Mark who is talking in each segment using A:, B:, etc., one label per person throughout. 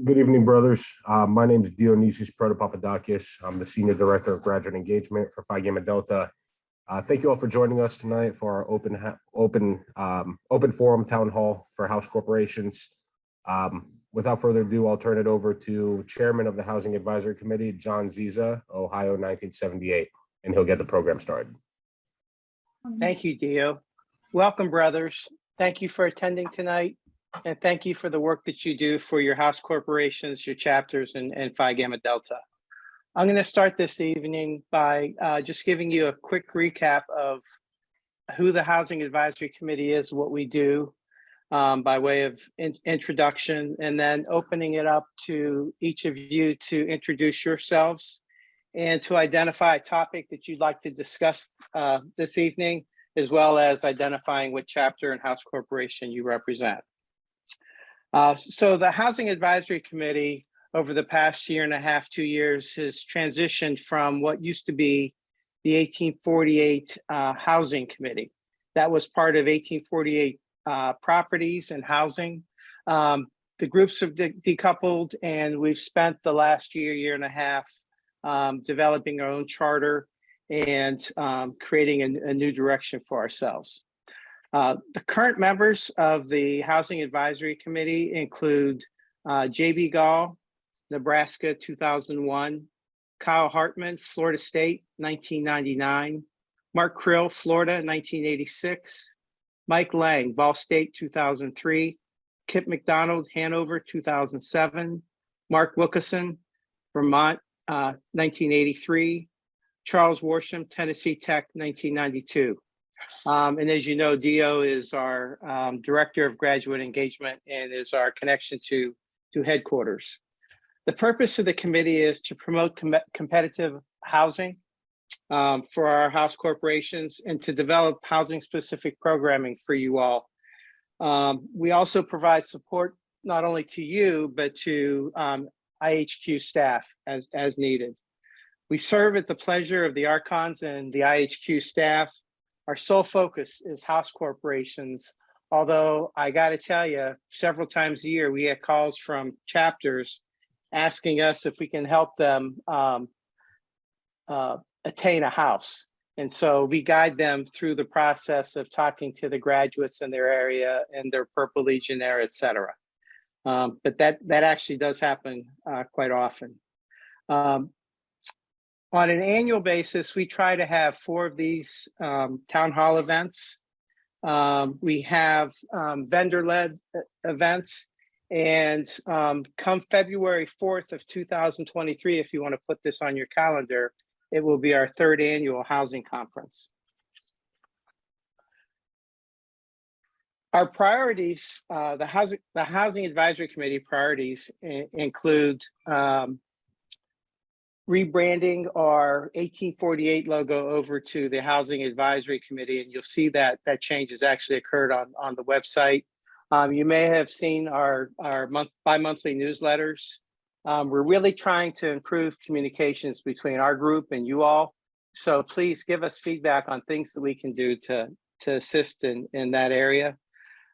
A: Good evening, brothers. My name is Dionysius Protopapadakis. I'm the Senior Director of Graduate Engagement for Phi Gamma Delta. Thank you all for joining us tonight for our open forum town hall for house corporations. Without further ado, I'll turn it over to Chairman of the Housing Advisory Committee, John Ziza, Ohio 1978, and he'll get the program started.
B: Thank you, Dio. Welcome, brothers. Thank you for attending tonight. And thank you for the work that you do for your house corporations, your chapters, and Phi Gamma Delta. I'm going to start this evening by just giving you a quick recap of who the Housing Advisory Committee is, what we do by way of introduction, and then opening it up to each of you to introduce yourselves and to identify a topic that you'd like to discuss this evening, as well as identifying what chapter and house corporation you represent. So the Housing Advisory Committee over the past year and a half, 2 years, has transitioned from what used to be the 1848 Housing Committee. That was part of 1848 properties and housing. The groups have decoupled, and we've spent the last year and a half developing our own charter and creating a new direction for ourselves. The current members of the Housing Advisory Committee include J.B. Gall, Nebraska, 2001, Kyle Hartman, Florida State, 1999, Mark Krill, Florida, 1986, Mike Lang, Ball State, 2003, Kip McDonald, Hanover, 2007, Mark Wilkeson, Vermont, 1983, Charles Worsham, Tennessee Tech, 1992. And as you know, Dio is our Director of Graduate Engagement and is our connection to headquarters. The purpose of the committee is to promote competitive housing for our house corporations and to develop housing-specific programming for you all. We also provide support not only to you, but to IHQ staff as needed. We serve at the pleasure of the Archons and the IHQ staff. Our sole focus is house corporations, although I got to tell you, several times a year, we get calls from chapters asking us if we can help them attain a house. And so we guide them through the process of talking to the graduates in their area and their Purple Legionnaire, et cetera. But that actually does happen quite often. On an annual basis, we try to have 4 of these town hall events. We have vendor-led events, and come February 4th of 2023, if you want to put this on your calendar, it will be our 3rd annual housing conference. Our priorities, the Housing Advisory Committee priorities include rebranding our 1848 logo over to the Housing Advisory Committee, and you'll see that change has actually occurred on the website. You may have seen our bi-monthly newsletters. We're really trying to improve communications between our group and you all. So please give us feedback on things that we can do to assist in that area.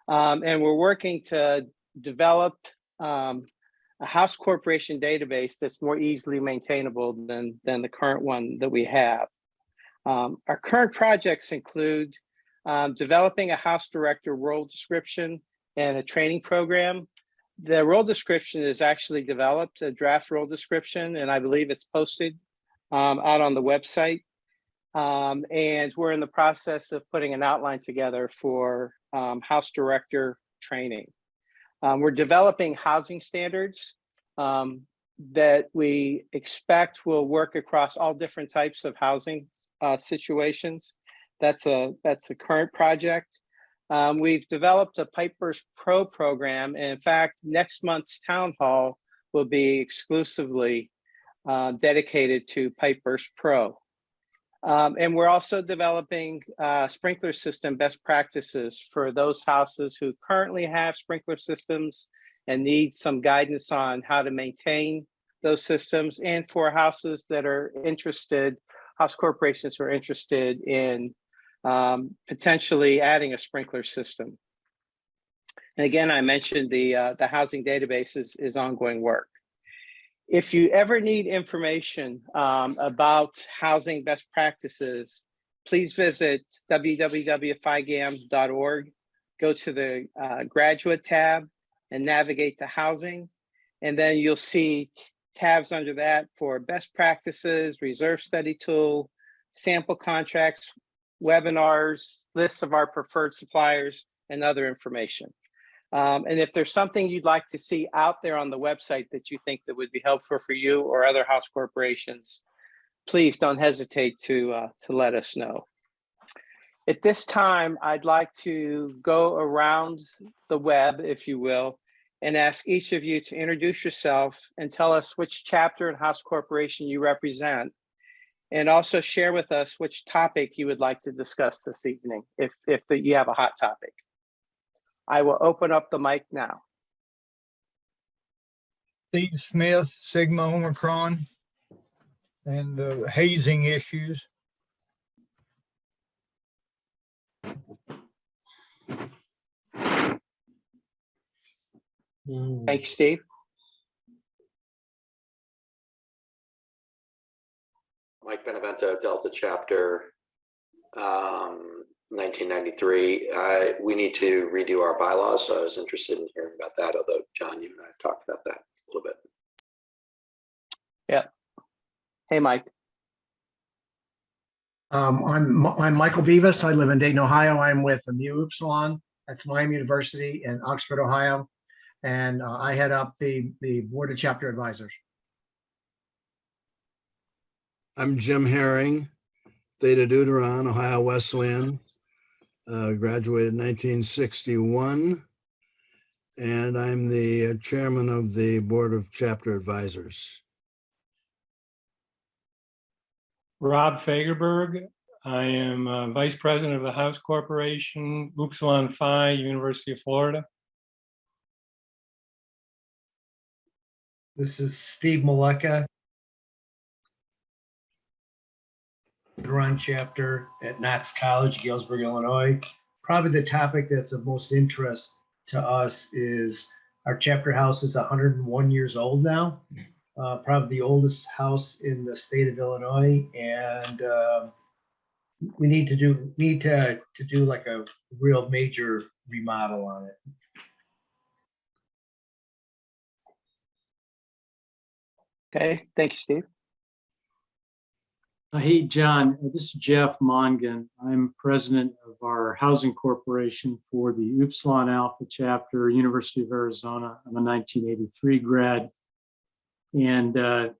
B: And we're working to develop a house corporation database that's more easily maintainable than the current one that we have. Our current projects include developing a house director role description and a training program. The role description is actually developed, a draft role description, and I believe it's posted out on the website. And we're in the process of putting an outline together for house director training. We're developing housing standards that we expect will work across all different types of housing situations. That's a current project. We've developed a Piper's Pro program, and in fact, next month's town hall will be exclusively dedicated to Piper's Pro. And we're also developing sprinkler system best practices for those houses who currently have sprinkler systems and need some guidance on how to maintain those systems, and for houses that are interested, house corporations who are interested in potentially adding a sprinkler system. And again, I mentioned the housing database is ongoing work. If you ever need information about housing best practices, please visit www.figam.org, go to the graduate tab and navigate to housing. And then you'll see tabs under that for best practices, reserve study tool, sample contracts, webinars, lists of our preferred suppliers, and other information. And if there's something you'd like to see out there on the website that you think that would be helpful for you or other house corporations, please don't hesitate to let us know. At this time, I'd like to go around the web, if you will, and ask each of you to introduce yourself and tell us which chapter and house corporation you represent, and also share with us which topic you would like to discuss this evening, if you have a hot topic. I will open up the mic now.
C: Steve Smith, Sigma Omicron, and the hazing issues.
B: Thank you, Steve.
D: Mike Benevento, Delta Chapter, 1993. We need to redo our bylaws, so I was interested in hearing about that, although John, you and I have talked about that a little bit.
B: Yeah. Hey, Mike.
E: I'm Michael Beavis. I live in Dayton, Ohio. I'm with the Mu Upsilon at Miami University in Oxford, Ohio. And I head up the Board of Chapter Advisors.
F: I'm Jim Herring, Theta Deuteron, Ohio Wesleyan, graduated 1961, and I'm the chairman of the Board of Chapter Advisors.
G: Rob Fagerberg. I am Vice President of the House Corporation, Upsilon Phi, University of Florida.
E: This is Steve Maleka, Run Chapter at Knox College, Galesburg, Illinois. Probably the topic that's of most interest to us is our chapter house is 101 years old now. Probably the oldest house in the state of Illinois, and we need to do like a real major remodel on it.
B: Okay, thank you, Steve.
G: Hey, John, this is Jeff Mongan. I'm president of our housing corporation for the Upsilon Alpha chapter, University of Arizona. I'm a 1983 grad, and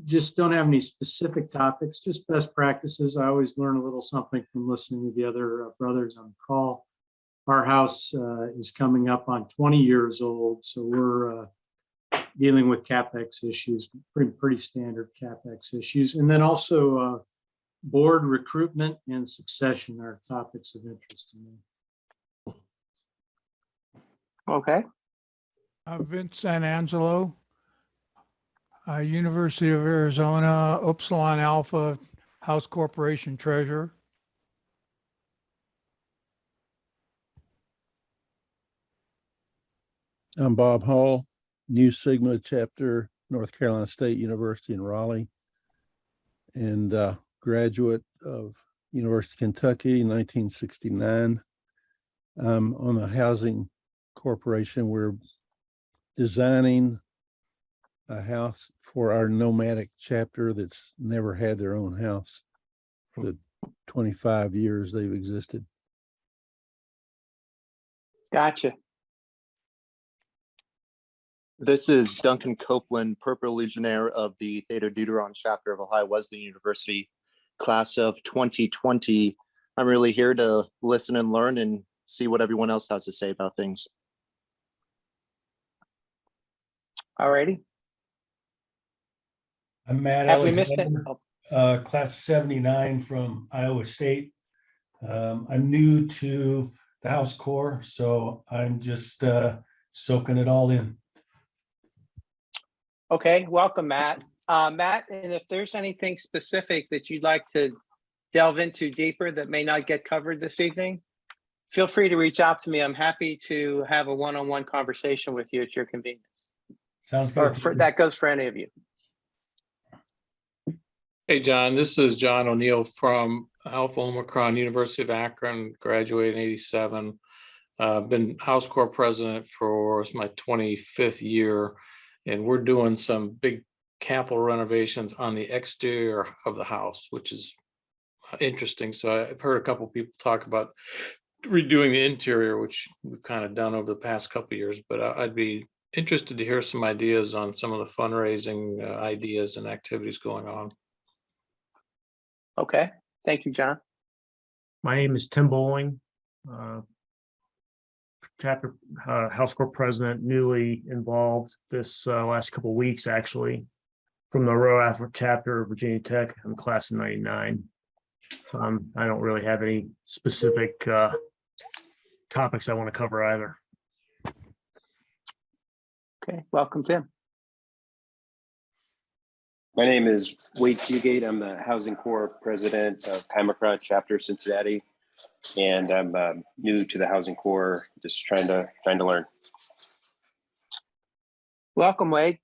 G: just don't have any specific topics, just best practices. I always learn a little something from listening to the other brothers on the call. Our house is coming up on 20 years old, so we're dealing with CapEx issues, pretty standard CapEx issues. And then also board recruitment and succession are topics of interest to me.
B: Okay.
C: Vince Sanangelo, University of Arizona, Upsilon Alpha House Corporation Treasurer.
H: I'm Bob Hall, New Sigma chapter, North Carolina State University in Raleigh, and graduate of University of Kentucky, 1969. On the housing corporation, we're designing a house for our nomadic chapter that's never had their own house for the 25 years they've existed.
B: Gotcha.
I: This is Duncan Copeland, Purple Legionnaire of the Theta Deuteron chapter of Ohio Wesleyan University, class of 2020. I'm really here to listen and learn and see what everyone else has to say about things.
B: All righty.
J: I'm Matt
B: Have we missed it?
J: Alexander, class of 79 from Iowa State. I'm new to the House Corps, so I'm just soaking it all in.
B: Okay, welcome, Matt. Matt, and if there's anything specific that you'd like to delve into deeper that may not get covered this evening, feel free to reach out to me. I'm happy to have a one-on-one conversation with you at your convenience.
J: Sounds
B: Or
J: good.
B: that goes for any of you.
K: Hey, John, this is John O'Neill from Alpha Omicron, University of Akron, graduated in '87. Been House Corps president for it's my 25th year, and we're doing some big capital renovations on the exterior of the house, which is interesting. So I've heard a couple people talk about redoing the interior, which we've kind of done over the past couple of years, but I'd be interested to hear some ideas on some of the fundraising ideas and activities going on.
B: Okay, thank you, John.
L: My name is Tim Bowling, chapter House Corps president, newly involved this last couple of weeks, actually, from the Row Afro chapter of Virginia Tech. I'm class of '99. So I don't really have any specific topics I want to cover either.
B: Okay, welcome, Tim.
M: My name is Wade Fugate. I'm the Housing Corps president of Kamakra chapter Cincinnati, and I'm new to the Housing Corps, just trying to learn.
B: Welcome, Wade.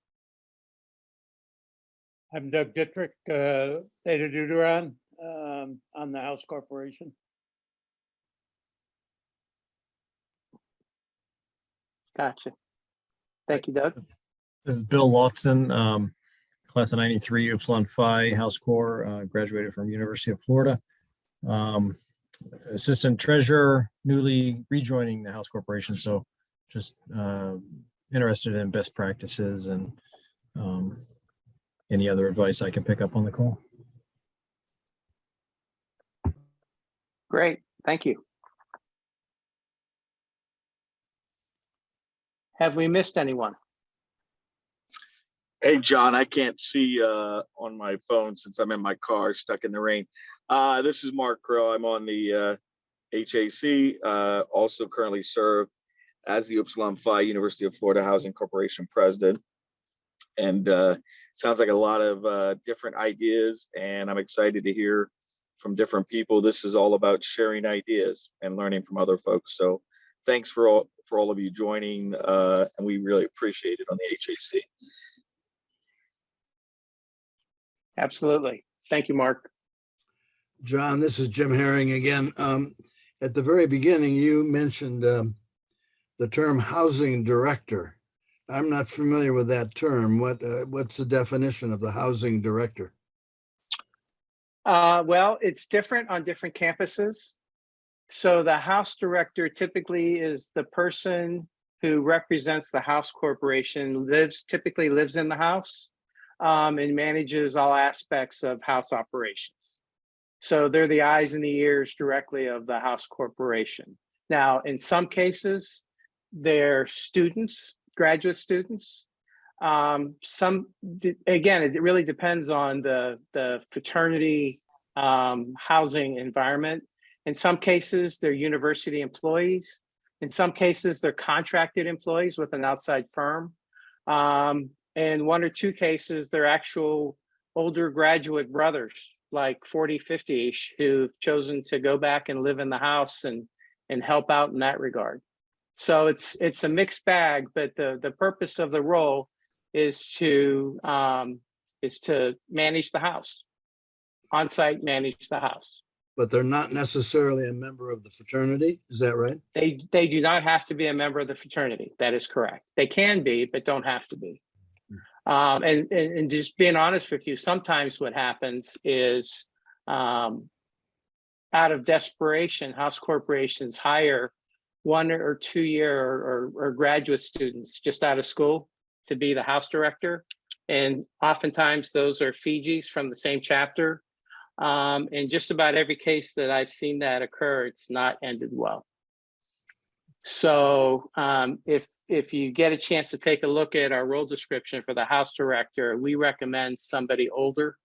N: I'm Doug Dittrich, Theta Deuteron, on the House Corporation.
B: Gotcha. Thank you, Doug.
O: This is Bill Lawton, class of '93, Upsilon Phi, House Corps, graduated from University of Florida. Assistant treasurer, newly rejoining the House Corporation, so just interested in best practices and any other advice I can pick up on the call.
B: Great, thank you. Have we missed anyone?
P: Hey, John, I can't see on my phone since I'm in my car stuck in the rain. This is Mark Crow. I'm on the HAC, also currently serve as the Upsilon Phi University of Florida Housing Corporation president. And sounds like a lot of different ideas, and I'm excited to hear from different people. This is all about sharing ideas and learning from other folks. So thanks for all of you joining, and we really appreciate it on the HAC.
B: Absolutely. Thank you, Mark.
F: John, this is Jim Herring again. At the very beginning, you mentioned the term housing director. I'm not familiar with that term. What's the definition of the housing director?
B: Well, it's different on different campuses. So the house director typically is the person who represents the house corporation, typically lives in the house, and manages all aspects of house operations. So they're the eyes and the ears directly of the house corporation. Now, in some cases, they're students, graduate students. Again, it really depends on the fraternity housing environment. In some cases, they're university employees. In some cases, they're contracted employees with an outside firm. In one or two cases, they're actual older graduate brothers, like 40, 50-ish, who've chosen to go back and live in the house and help out in that regard. So it's a mixed bag, but the purpose of the role is to manage the house, on-site manage the house.
F: But they're not necessarily a member of the fraternity, is that right?
B: They do not have to be a member of the fraternity. That is correct. They can be, but don't have to be. And just being honest with you, sometimes what happens is out of desperation, house corporations hire 1 or 2 year or graduate students just out of school to be the house director. And oftentimes those are Fijis from the same chapter. In just about every case that I've seen that occur, it's not ended well. So if you get a chance to take a look at our role description for the house director, we recommend somebody older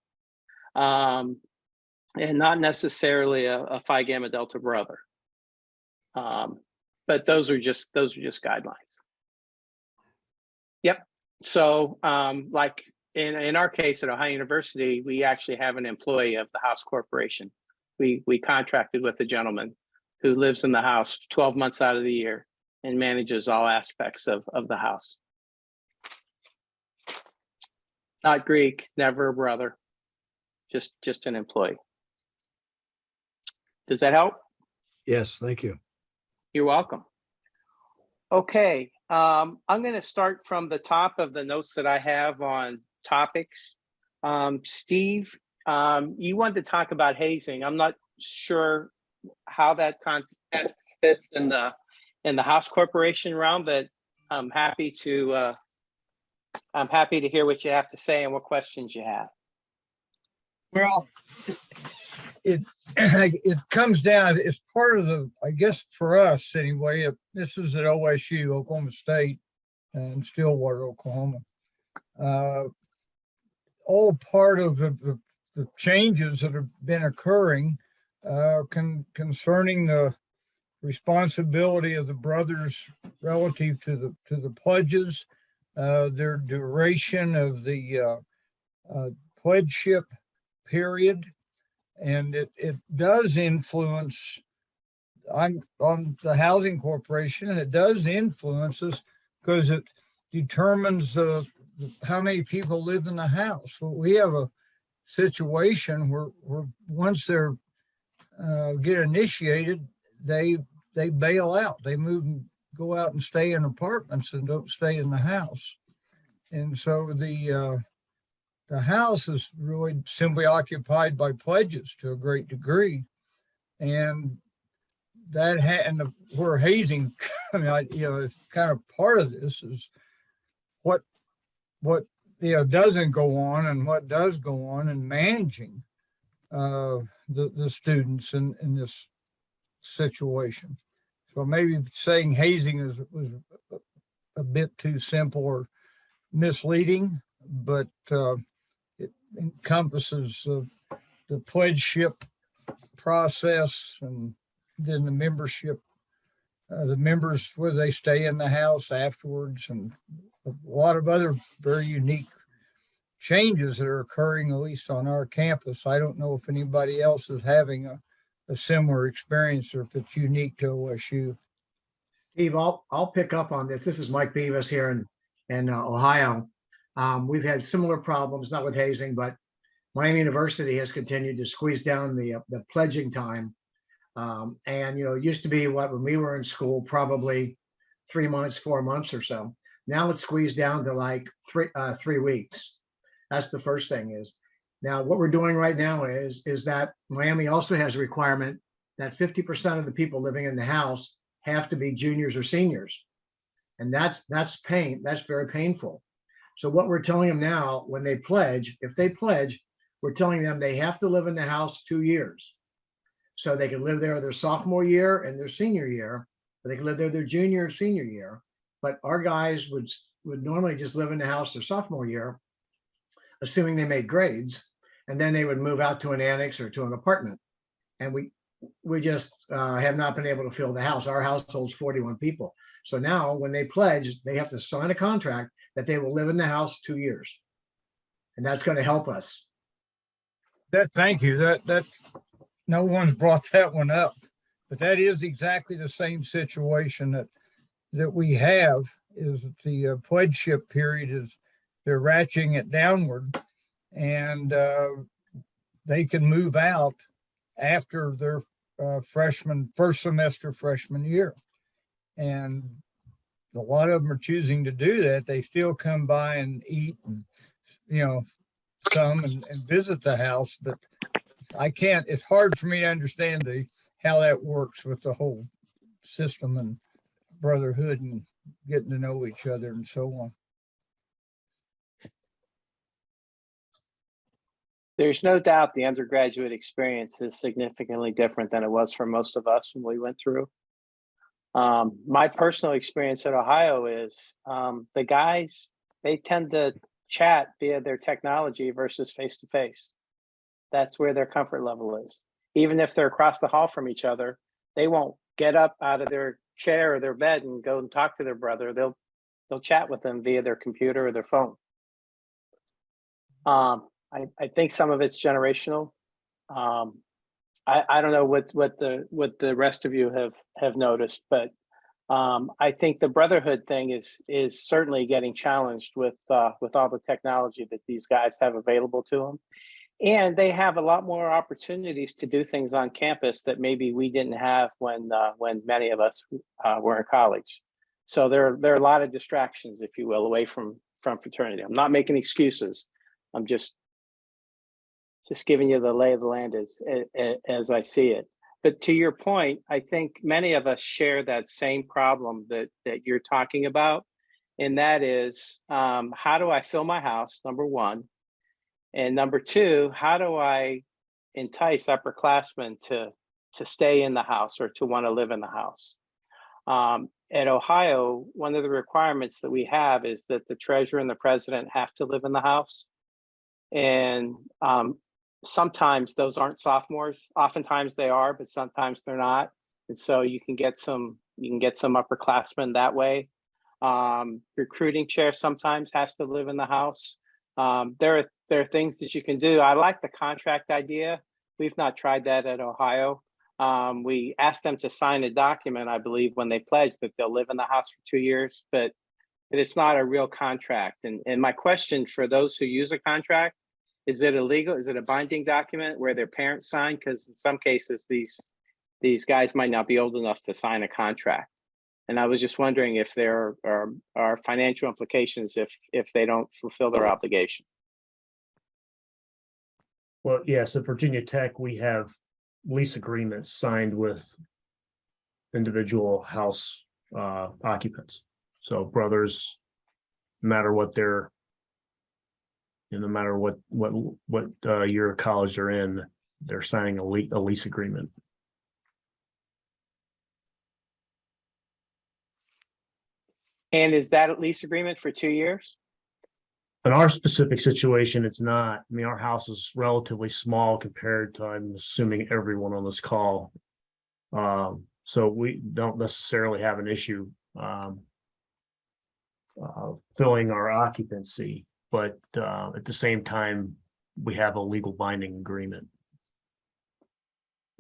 B: and not necessarily a Phi Gamma Delta brother. But those are just guidelines. Yep. So like in our case at Ohio University, we actually have an employee of the house corporation. We contracted with a gentleman who lives in the house 12 months out of the year and manages all aspects of the house. Not Greek, never a brother, just an employee. Does that help?
F: Yes, thank you.
B: You're welcome. Okay, I'm going to start from the top of the notes that I have on topics. Steve, you wanted to talk about hazing. I'm not sure how that concept fits in the House Corporation realm, but I'm happy to hear what you have to say and what questions you have.
C: Well, it comes down, it's part of the, I guess for us anyway, this is at OSU, Oklahoma State, and Stillwater, Oklahoma. All part of the changes that have been occurring concerning the responsibility of the brothers relative to the pledges, their duration of the pledgeship period. And it does influence, I'm on the Housing Corporation, and it does influence us because it determines how many people live in the house. So we have a situation where once they're get initiated, they bail out. They move and go out and stay in apartments and don't stay in the house. And so the house is really simply occupied by pledges to a great degree, and that where hazing, I mean, it's kind of part of this is what doesn't go on and what does go on in managing the students in this situation. So maybe saying hazing was a bit too simple or misleading, but it encompasses the pledgeship process, and then the membership, the members, whether they stay in the house afterwards, and a lot of other very unique changes that are occurring, at least on our campus. I don't know if anybody else is having a similar experience or if it's unique to OSU.
Q: Steve, I'll pick up on this. This is Mike Beavis here in Ohio. We've had similar problems, not with hazing, but Miami University has continued to squeeze down the pledging time. And it used to be when we were in school, probably 3 months, 4 months or so. Now it's squeezed down to like 3 weeks. That's the first thing is. Now what we're doing right now is that Miami also has a requirement that 50% of the people living in the house have to be juniors or seniors. And that's very painful. So what we're telling them now, when they pledge, if they pledge, we're telling them they have to live in the house 2 years. So they can live there their sophomore year and their senior year, or they can live there their junior or senior year. But our guys would normally just live in the house their sophomore year, assuming they made grades, and then they would move out to an annex or to an apartment. And we just have not been able to fill the house. Our house holds 41 people. So now when they pledge, they have to sign a contract that they will live in the house 2 years. And that's going to help us.
C: Thank you. That's no one's brought that one up, but that is exactly the same situation that we have, is the pledgeship period is they're ratcheting it downward, and they can move out after their first semester freshman year. And a lot of them are choosing to do that. They still come by and eat and, and visit the house, but it's hard for me to understand how that works with the whole system and brotherhood and getting to know each other and so on.
B: There's no doubt the undergraduate experience is significantly different than it was for most of us when we went through. My personal experience at Ohio is the guys, they tend to chat via their technology versus face-to-face. That's where their comfort level is. Even if they're across the hall from each other, they won't get up out of their chair or their bed and go and talk to their brother. They'll chat with them via their computer or their phone. I think some of it's generational. I don't know what the rest of you have noticed, but I think the brotherhood thing is certainly getting challenged with all the technology that these guys have available to them. And they have a lot more opportunities to do things on campus that maybe we didn't have when many of us were in college. So there are a lot of distractions, if you will, away from fraternity. I'm not making excuses. I'm just giving you the lay of the land as I see it. But to your point, I think many of us share that same problem that you're talking about, and that is how do I fill my house? Number one. And number two, how do I entice upperclassmen to stay in the house or to want to live in the house? At Ohio, one of the requirements that we have is that the treasurer and the president have to live in the house. And sometimes those aren't sophomores. Oftentimes they are, but sometimes they're not. And so you can get some upperclassmen that way. Recruiting chair sometimes has to live in the house. There are things that you can do. I like the contract idea. We've not tried that at Ohio. We asked them to sign a document, I believe, when they pledge that they'll live in the house for 2 years, but it's not a real contract. And my question for those who use a contract, is it illegal? Is it a binding document where their parents sign? Because in some cases, these guys might not be old enough to sign a contract. And I was just wondering if there are financial implications if they don't fulfill their obligation.
L: Well, yes, at Virginia Tech, we have lease agreements signed with individual house occupants. So brothers, no matter what their, no matter what year of college they're in, they're signing a lease agreement.
B: And is that a lease agreement for 2 years?
L: In our specific situation, it's not. I mean, our house is relatively small compared to, I'm assuming, everyone on this call. So we don't necessarily have an issue filling our occupancy, but at the same time, we have a legal binding agreement.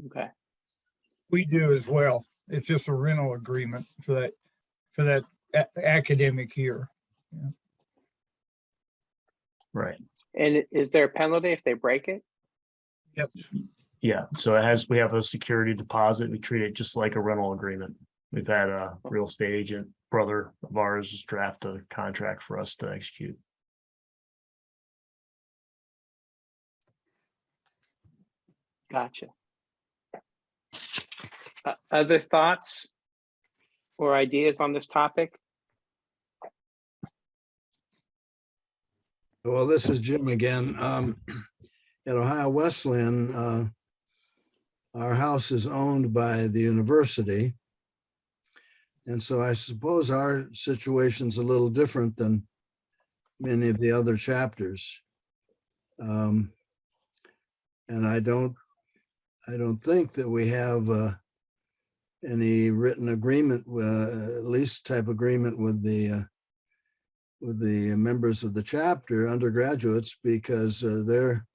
B: Okay.
C: We do as well. It's just a rental agreement for that academic year. Yeah.
L: Right.
B: And is there a penalty if they break it?
C: Yep.
L: Yeah. So we have a security deposit. We treat it just like a rental agreement. We've had a real estate agent brother of ours just draft a contract for us to execute.
B: Gotcha. Other thoughts or ideas on this topic?
F: Well, this is Jim again. At Ohio Wesleyan, our house is owned by the university. And so I suppose our situation's a little different than many of the other chapters. And I don't think that we have any written agreement, lease type agreement with the members of the chapter, undergraduates, because their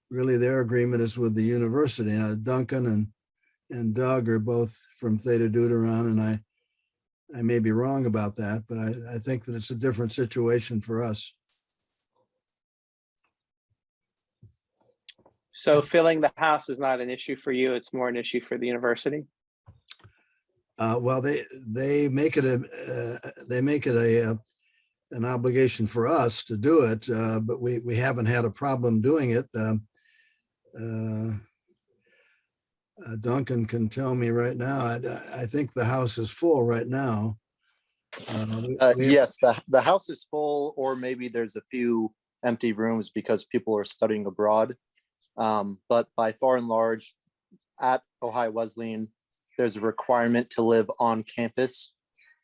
F: agreement is with the university. Now, Duncan and Doug are both from Theta Deuteron, and I may be wrong about that, but I think that it's a different situation for us.
B: So filling the house is not an issue for you, it's more an issue for the university?
F: Well, they make it an obligation for us to do it, but we haven't had a problem doing it. Duncan can tell me right now. I think the house is full right now.
I: Yes, the house is full, or maybe there's a few empty rooms because people are studying abroad. But by far and large, at Ohio Wesleyan, there's a requirement to live on campus,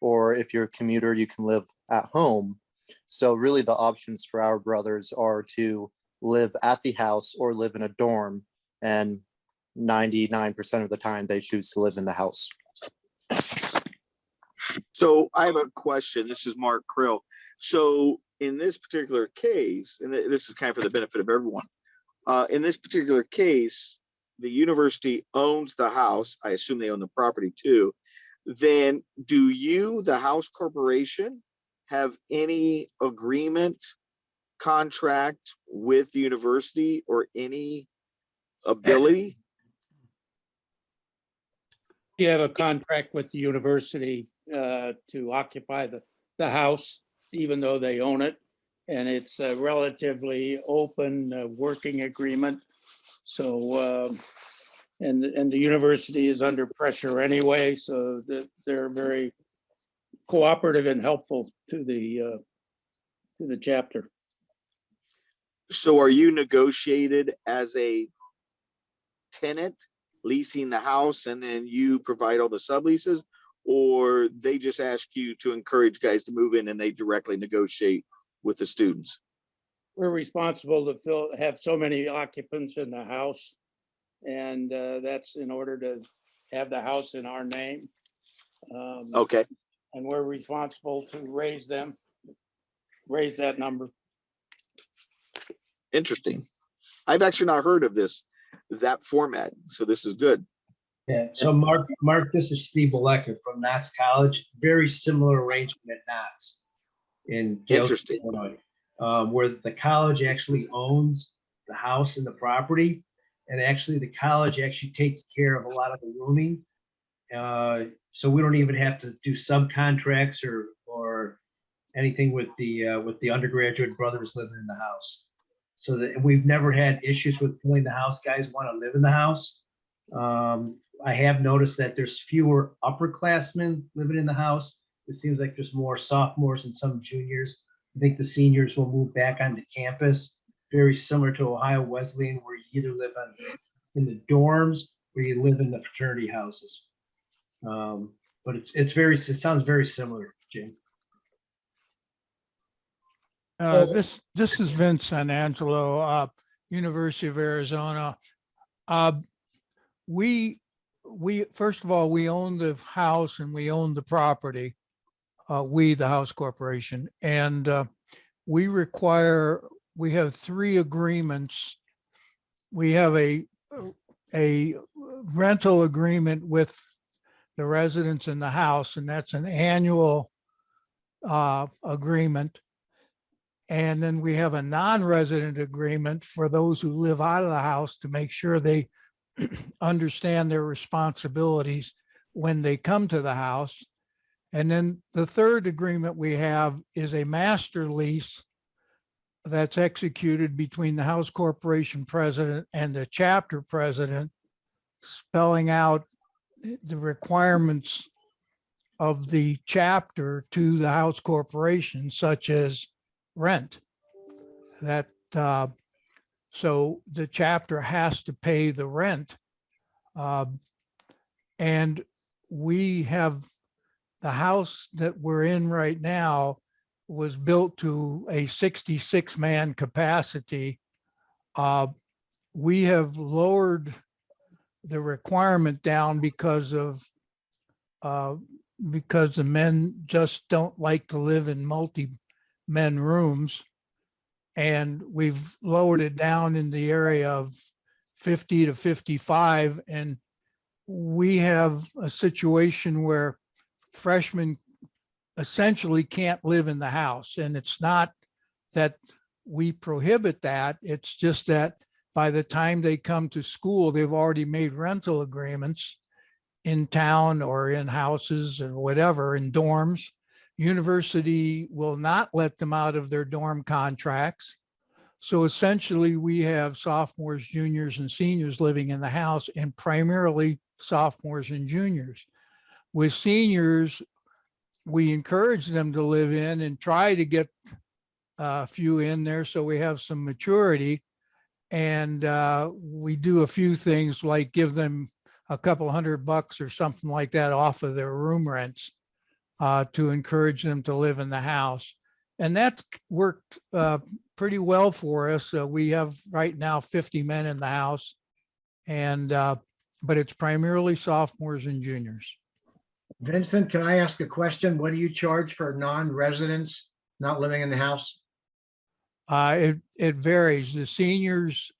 I: or if you're a commuter, you can live at home. So really the options for our brothers are to live at the house or live in a dorm, and 99% of the time they choose to live in the house.
P: So I have a question. This is Mark Krill. So in this particular case, and this is kind of for the benefit of everyone, in this particular case, the university owns the house, I assume they own the property too, then do you, the house corporation, have any agreement, contract with the university or any ability?
N: You have a contract with the university to occupy the house, even though they own it. And it's a relatively open working agreement. So, and the university is under pressure anyway, so that they're very cooperative and helpful to the chapter.
P: So are you negotiated as a tenant leasing the house and then you provide all the subleases, or they just ask you to encourage guys to move in and they directly negotiate with the students?
N: We're responsible to have so many occupants in the house. And that's in order to have the house in our name.
P: Okay.
N: And we're responsible to raise that number.
P: Interesting. I've actually not heard of that format, so this is good.
E: Yeah, so Mark, this is Steve Boleka from Knox College. Very similar arrangement at Knox in
P: Interesting.
E: Illinois, where the college actually owns the house and the property, and actually the college actually takes care of a lot of the rooming. So we don't even have to do subcontracts or anything with the undergraduate brothers living in the house. So that we've never had issues with filling the house. Guys want to live in the house. I have noticed that there's fewer upperclassmen living in the house. It seems like there's more sophomores and some juniors. I think the seniors will move back onto campus, very similar to Ohio Wesleyan, where you either live in the dorms or you live in the fraternity houses. But it sounds very similar, Jim.
C: This is Vince San Angelo, University of Arizona. We first of all, we own the house and we own the property. We, the house corporation, and we have 3 agreements. We have a rental agreement with the residents in the house, and that's an annual agreement. And then we have a non-resident agreement for those who live out of the house to make sure they understand their responsibilities when they come to the house. And then the third agreement we have is a master lease that's executed between the house corporation president and the chapter president, spelling out the requirements of the chapter to the house corporation, such as rent. That so the chapter has to pay the rent, and we have the house that we're in right now was built to a 66-man capacity. We have lowered the requirement down because the men just don't like to live in multi-men rooms. And we've lowered it down in the area of 50 to 55. And we have a situation where freshmen essentially can't live in the house. And it's not that we prohibit that. It's just that by the time they come to school, they've already made rental agreements in town or in houses or whatever, in dorms. University will not let them out of their dorm contracts. So essentially we have sophomores, juniors, and seniors living in the house, and primarily sophomores and juniors. With seniors, we encourage them to live in and try to get a few in there so we have some maturity. And we do a few things like give them a couple $100 or something like that off of their room rents to encourage them to live in the house. And that's worked pretty well for us. We have right now 50 men in the house, and but it's primarily sophomores and juniors.
Q: Vincent, can I ask a question? What do you charge for non-residents not living in the house?
C: It varies. The seniors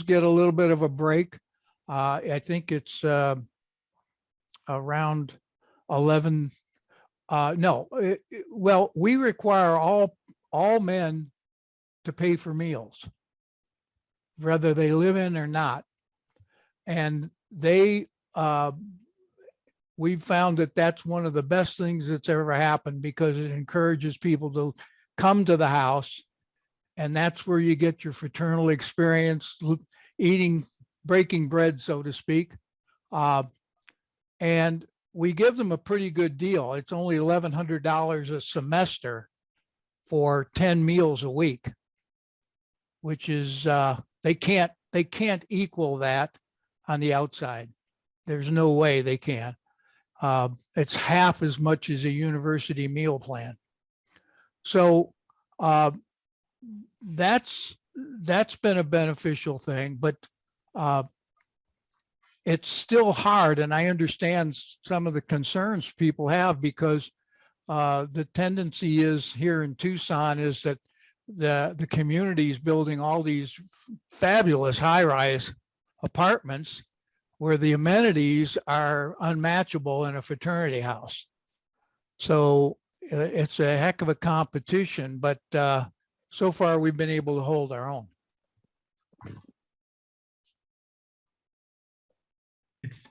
C: get a little bit of a break. I think it's around 11. No, well, we require all men to pay for meals, whether they live in or not. And we've found that that's one of the best things that's ever happened, because it encourages people to come to the house. And that's where you get your fraternal experience, breaking bread, so to speak. And we give them a pretty good deal. It's only $1,100 a semester for 10 meals a week, which is, they can't equal that on the outside. There's no way they can. It's half as much as a university meal plan. So that's been a beneficial thing, but it's still hard. And I understand some of the concerns people have, because the tendency is here in Tucson is that the community is building all these fabulous high-rise apartments where the amenities are unmatchable in a fraternity house. So it's a heck of a competition, but so far we've been able to hold our own.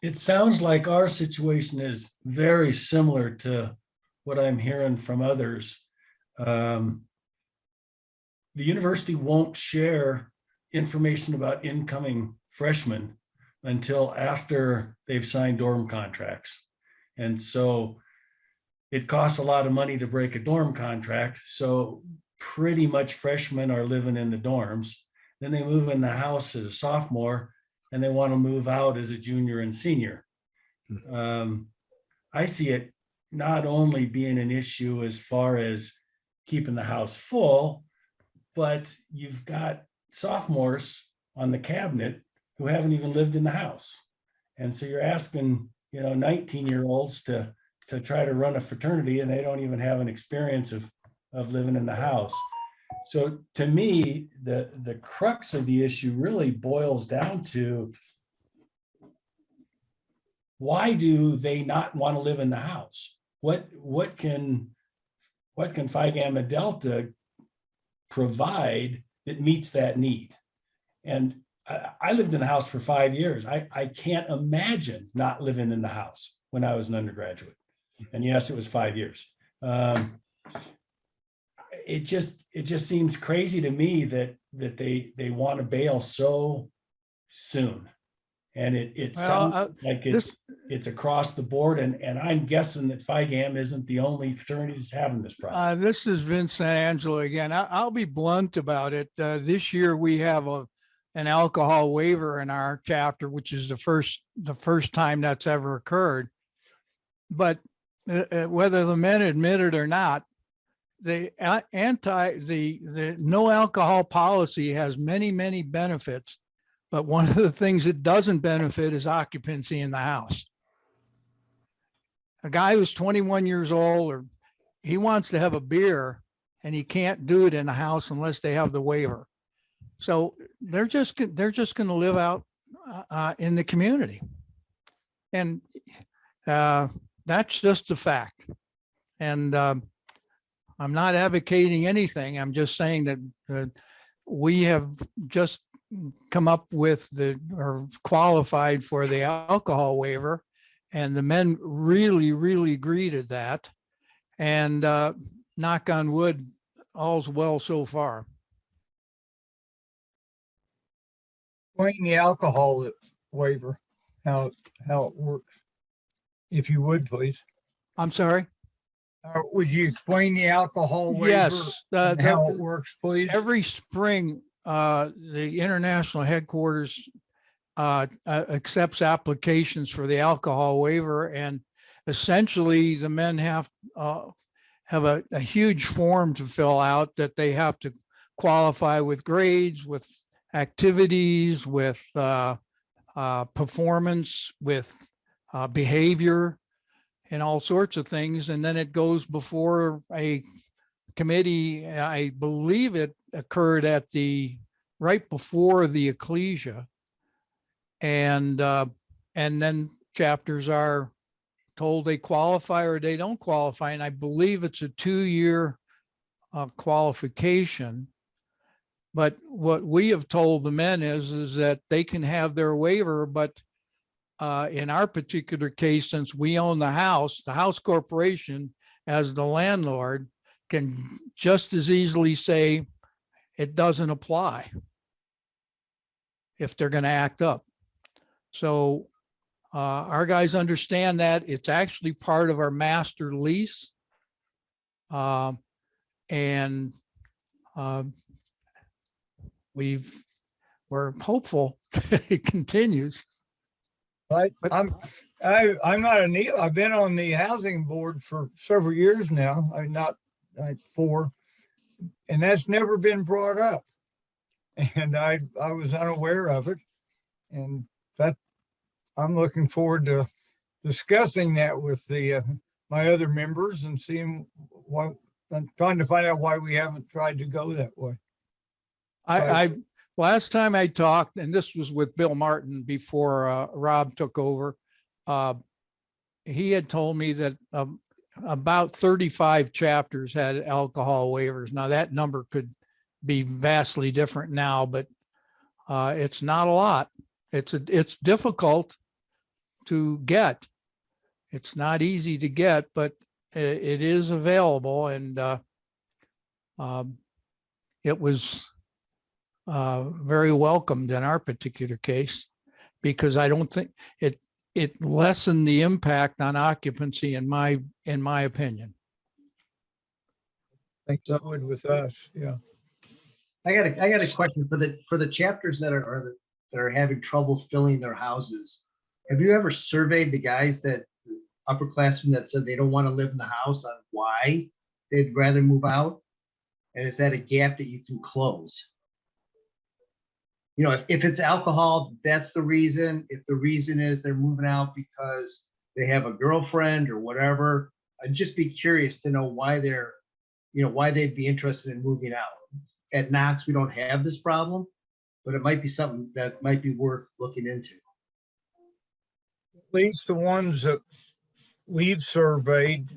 J: It sounds like our situation is very similar to what I'm hearing from others. The university won't share information about incoming freshmen until after they've signed dorm contracts. And so it costs a lot of money to break a dorm contract. So pretty much freshmen are living in the dorms. Then they move in the house as a sophomore, and they want to move out as a junior and senior. I see it not only being an issue as far as keeping the house full, but you've got sophomores on the cabinet who haven't even lived in the house. And so you're asking, 19-year-olds to try to run a fraternity, and they don't even have an experience of living in the house. So to me, the crux of the issue really boils down to, why do they not want to live in the house? What can Phi Gamma Delta provide that meets that need? And I lived in the house for 5 years. I can't imagine not living in the house when I was an undergraduate. And yes, it was 5 years. It just seems crazy to me that they want to bail so soon. And it sounds like it's across the board. And I'm guessing that Phi Gamma isn't the only fraternity that's having this problem.
C: This is Vince Angelo again. I'll be blunt about it. This year we have an alcohol waiver in our chapter, which is the first time that's ever occurred. But whether the men admit it or not, the no alcohol policy has many, many benefits. But one of the things it doesn't benefit is occupancy in the house. A guy who's 21 years old, or he wants to have a beer, and he can't do it in the house unless they have the waiver. So they're just going to live out in the community. And that's just a fact. And I'm not advocating anything. I'm just saying that we have just come up with or qualified for the alcohol waiver, and the men really, really greeted that. And knock on wood, all's well so far. Explain the alcohol waiver, how it works, if you would, please. I'm sorry? Would you explain the alcohol waiver? Yes. And how it works, please? Every spring, the international headquarters accepts applications for the alcohol waiver, and essentially the men have a huge form to fill out that they have to qualify with grades, with activities, with performance, with behavior, and all sorts of things. And then it goes before a committee. I believe it occurred right before the ecclesia. And then chapters are told they qualify or they don't qualify. And I believe it's a 2-year qualification. But what we have told the men is that they can have their waiver, but in our particular case, since we own the house corporation as the landlord can just as easily say it doesn't apply if they're going to act up. So our guys understand that it's actually part of our master lease. And we're hopeful it continues. I'm not I've been on the housing board for several years now. I'm not like 4, and that's never been brought up. And I was unaware of it. And that I'm looking forward to discussing that with the my other members and seeing why. I'm trying to find out why we haven't tried to go that way. I last time I talked, and this was with Bill Martin before Rob took over, he had told me that about 35 chapters had alcohol waivers. Now that number could be vastly different now, but it's not a lot. It's difficult to get. It's not easy to get, but it is available, and it was very welcomed in our particular case, because I don't think it lessened the impact on occupancy in my opinion. I think that would with us, yeah.
E: I got a question for the chapters that are having trouble filling their houses. Have you ever surveyed the guys the upperclassmen that said they don't want to live in the house on why they'd rather move out? And is that a gap that you can close? You know, if it's alcohol, that's the reason. If the reason is they're moving out because they have a girlfriend or whatever, I'd just be curious to know why why they'd be interested in moving out. At Knox, we don't have this problem, but it might be something that might be worth looking into.
C: At least the ones that we've surveyed,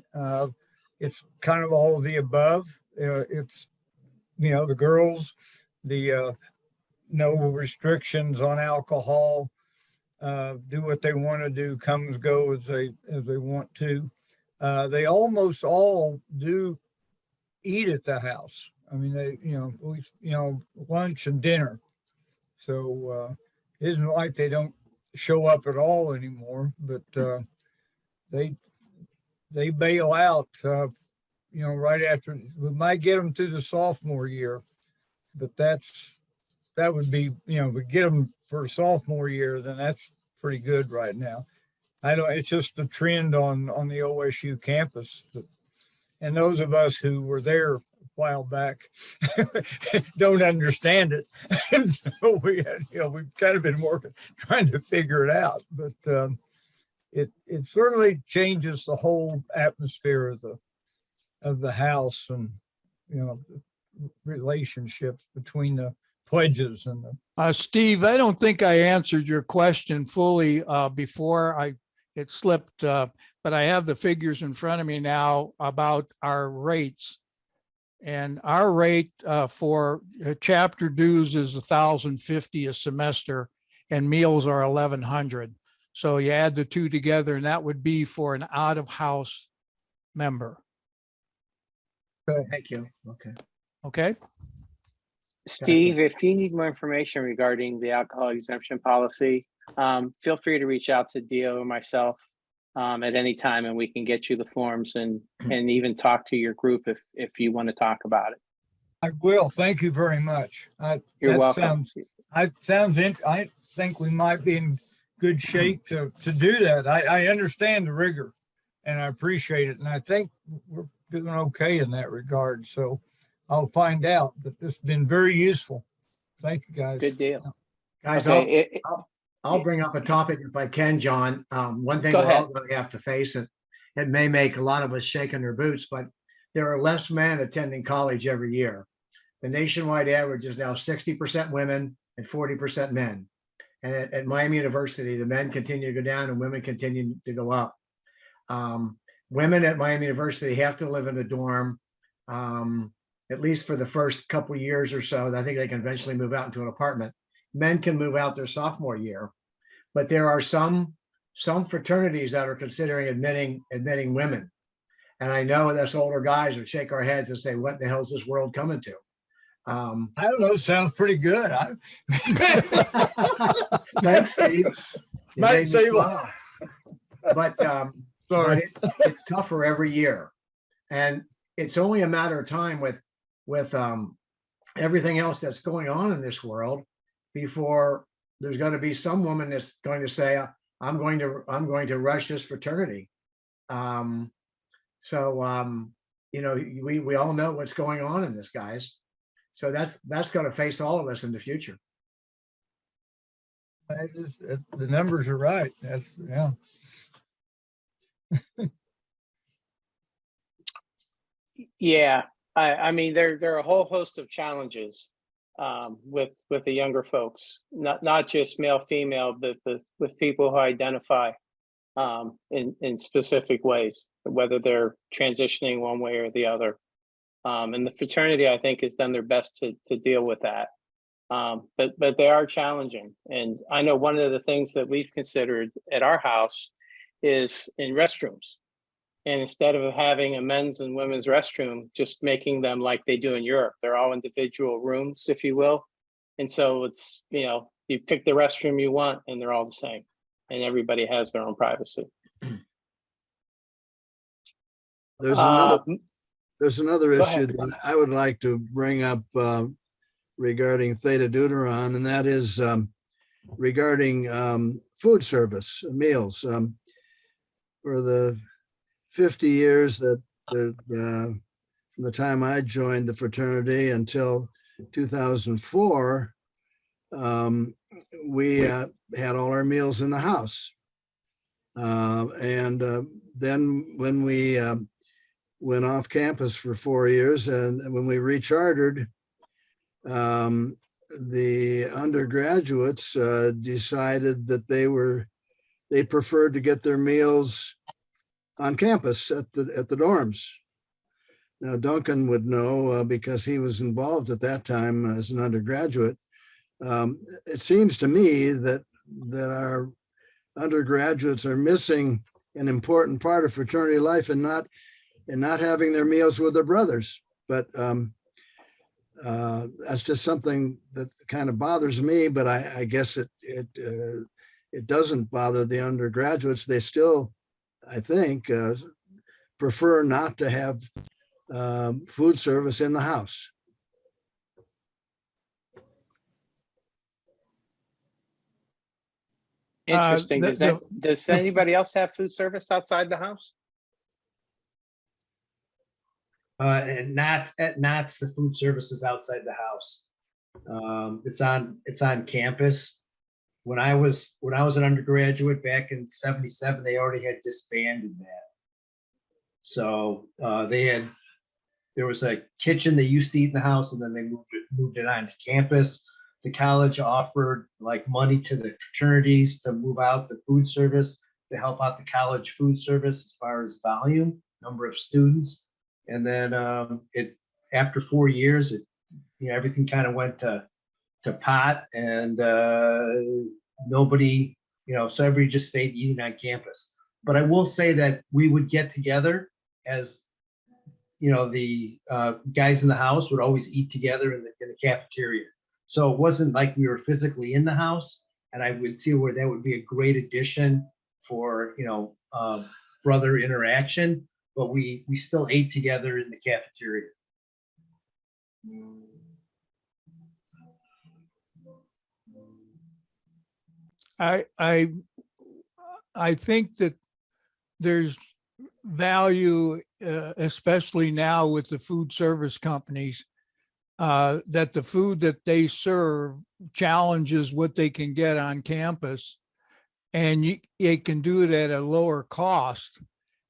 C: it's kind of all of the above. It's, the girls, the no restrictions on alcohol, do what they want to do, come and go as they want to. They almost all do eat at the house. I mean, they, lunch and dinner. So it isn't like they don't show up at all anymore, but they bail out, right after. We might get them through the sophomore year, but that would be, we get them for sophomore year, then that's pretty good right now. It's just the trend on the OSU campus. And those of us who were there a while back don't understand it. And so we've kind of been trying to figure it out. But it certainly changes the whole atmosphere of the house, and, relationships between the pledges and the. Steve, I don't think I answered your question fully before it slipped, but I have the figures in front of me now about our rates. And our rate for chapter dues is $1,050 a semester, and meals are $1,100. So you add the two together, and that would be for an out-of-house member.
Q: Thank you.
C: Okay.
B: Steve, if you need more information regarding the alcohol exemption policy, feel free to reach out to Dio or myself at any time, and we can get you the forms and even talk to your group if you want to talk about it.
C: I will. Thank you very much.
B: You're welcome.
C: I think we might be in good shape to do that. I understand the rigor, and I appreciate it, and I think we're doing okay in that regard. So I'll find out, but this has been very useful. Thank you, guys.
B: Good deal.
Q: Guys,
B: Okay,
Q: I'll bring up a topic if I can, John. One thing
B: Go
Q: we're
B: ahead.
Q: all going to have to face, and it may make a lot of us shake in their boots, but there are less men attending college every year. The nationwide average is now 60% women and 40% men. And at Miami University, the men continue to go down and women continue to go up. Women at Miami University have to live in a dorm, at least for the first couple of years or so. I think they can eventually move out into an apartment. Men can move out their sophomore year, but there are some fraternities that are considering admitting women. And I know us older guys would shake our heads and say, what the hell is this world coming to?
C: I don't know. Sounds pretty good.
Q: Thanks, Steve. You
C: Might
Q: made me
C: save
Q: smile. But
C: Sorry.
Q: it's tougher every year, and it's only a matter of time with everything else that's going on in this world before there's going to be some woman that's going to say, I'm going to rush this fraternity. You know, we all know what's going on in this, guys. So that's going to face all of us in the future.
C: The numbers are right. That's, yeah.
B: Yeah, I mean, there are a whole host of challenges with the younger folks, not just male, female, but with people who identify in specific ways, whether they're transitioning one way or the other. And the fraternity, I think, has done their best to deal with that. But they are challenging. And I know one of the things that we've considered at our house is in restrooms. And instead of having a men's and women's restroom, just making them like they do in Europe. They're all individual rooms, if you will. And so it's, you know, you pick the restroom you want and they're all the same. And everybody has their own privacy.
F: There's another
B: Go
F: issue
B: ahead.
F: that I would like to bring up regarding Theta Deuteron, and that is regarding food service, meals. For the 50 years that from the time I joined the fraternity until 2004, we had all our meals in the house. Then when we went off campus for 4 years, and when we rechartered, the undergraduates decided that they preferred to get their meals on campus at the dorms. Now, Duncan would know because he was involved at that time as an undergraduate. It seems to me that our undergraduates are missing an important part of fraternity life and not having their meals with their brothers. But that's just something that kind of bothers me. But I guess it doesn't bother the undergraduates. They still, I think, prefer not to have food service in the house.
B: Interesting. Does anybody else have food service outside the house?
E: And not at Knott's, the food service is outside the house. It's on campus. When I was an undergraduate back in '77, they already had disbanded that. So there was a kitchen they used to eat in the house, and then they moved it on to campus. The college offered like money to the fraternities to move out the food service to help out the college food service as far as volume, number of students. And then after 4 years, everything kind of went to pot, and nobody, so everybody just stayed eating on campus. But I will say that we would get together as, the guys in the house would always eat together in the cafeteria. So it wasn't like we were physically in the house, and I would see where that would be a great addition for, brother interaction, but we still ate together in the cafeteria.
C: I think that there's value, especially now with the food service companies, that the food that they serve challenges what they can get on campus, and it can do it at a lower cost.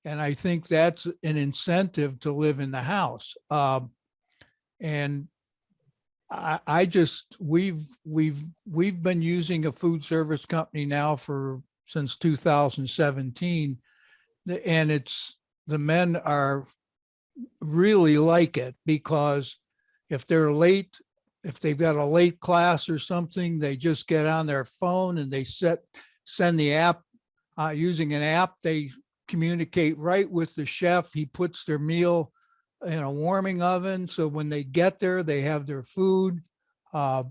C: And I think that's an incentive to live in the house. And I just, we've been using a food service company now since 2017. And the men are really like it because if they're late, if they've got a late class or something, they just get on their phone and they send the app, using an app, they communicate right with the chef. He puts their meal in a warming oven. So when they get there, they have their food. And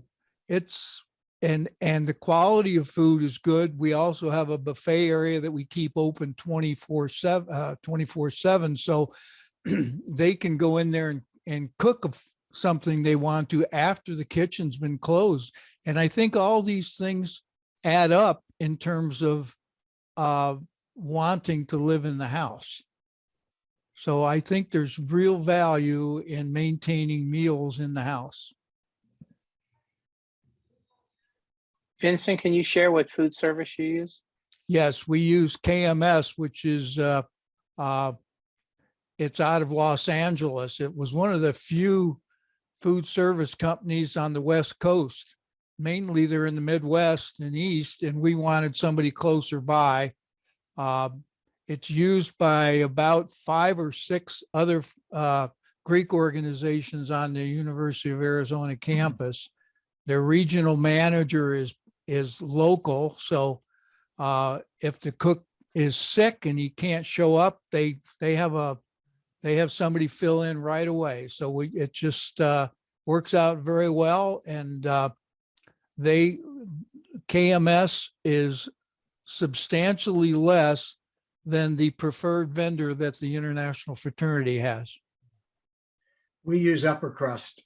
C: the quality of food is good. We also have a buffet area that we keep open 24/7. So they can go in there and cook something they want to after the kitchen's been closed. And I think all these things add up in terms of wanting to live in the house. So I think there's real value in maintaining meals in the house.
B: Vincent, can you share what food service you use?
C: Yes, we use KMS, which is it's out of Los Angeles. It was one of the few food service companies on the West Coast. Mainly they're in the Midwest and East, and we wanted somebody closer by. It's used by about 5 or 6 other Greek organizations on the University of Arizona campus. Their regional manager is local. So if the cook is sick and he can't show up, they have somebody fill in right away. So it just works out very well. And KMS is substantially less than the preferred vendor that the International Fraternity has.
Q: We use upper crust.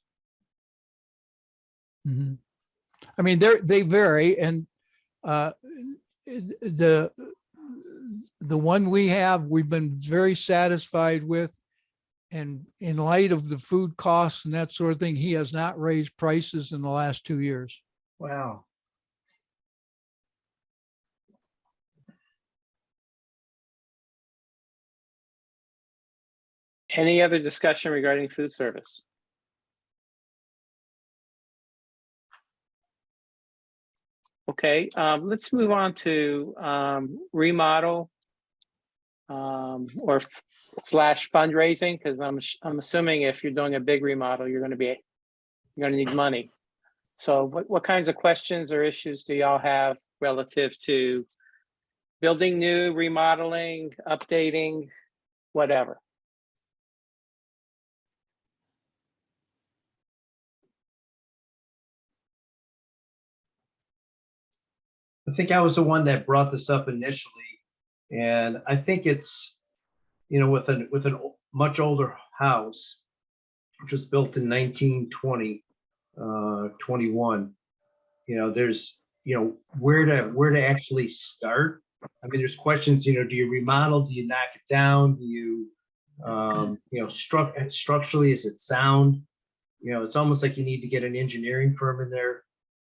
C: Mm-hmm. I mean, they vary, and the one we have, we've been very satisfied with. And in light of the food costs and that sort of thing, he has not raised prices in the last 2 years.
Q: Wow.
B: Any other discussion regarding food service? Okay, let's move on to remodel or slash fundraising, because I'm assuming if you're doing a big remodel, you're going to need money. So what kinds of questions or issues do y'all have relative to building new, remodeling, updating, whatever?
E: I think I was the one that brought this up initially, and I think it's, with a much older house, which was built in 1920, 21. There's where to actually start. I mean, there's questions. Do you remodel? Do you knock it down? Do you structurally, is it sound? It's almost like you need to get an engineering firm in there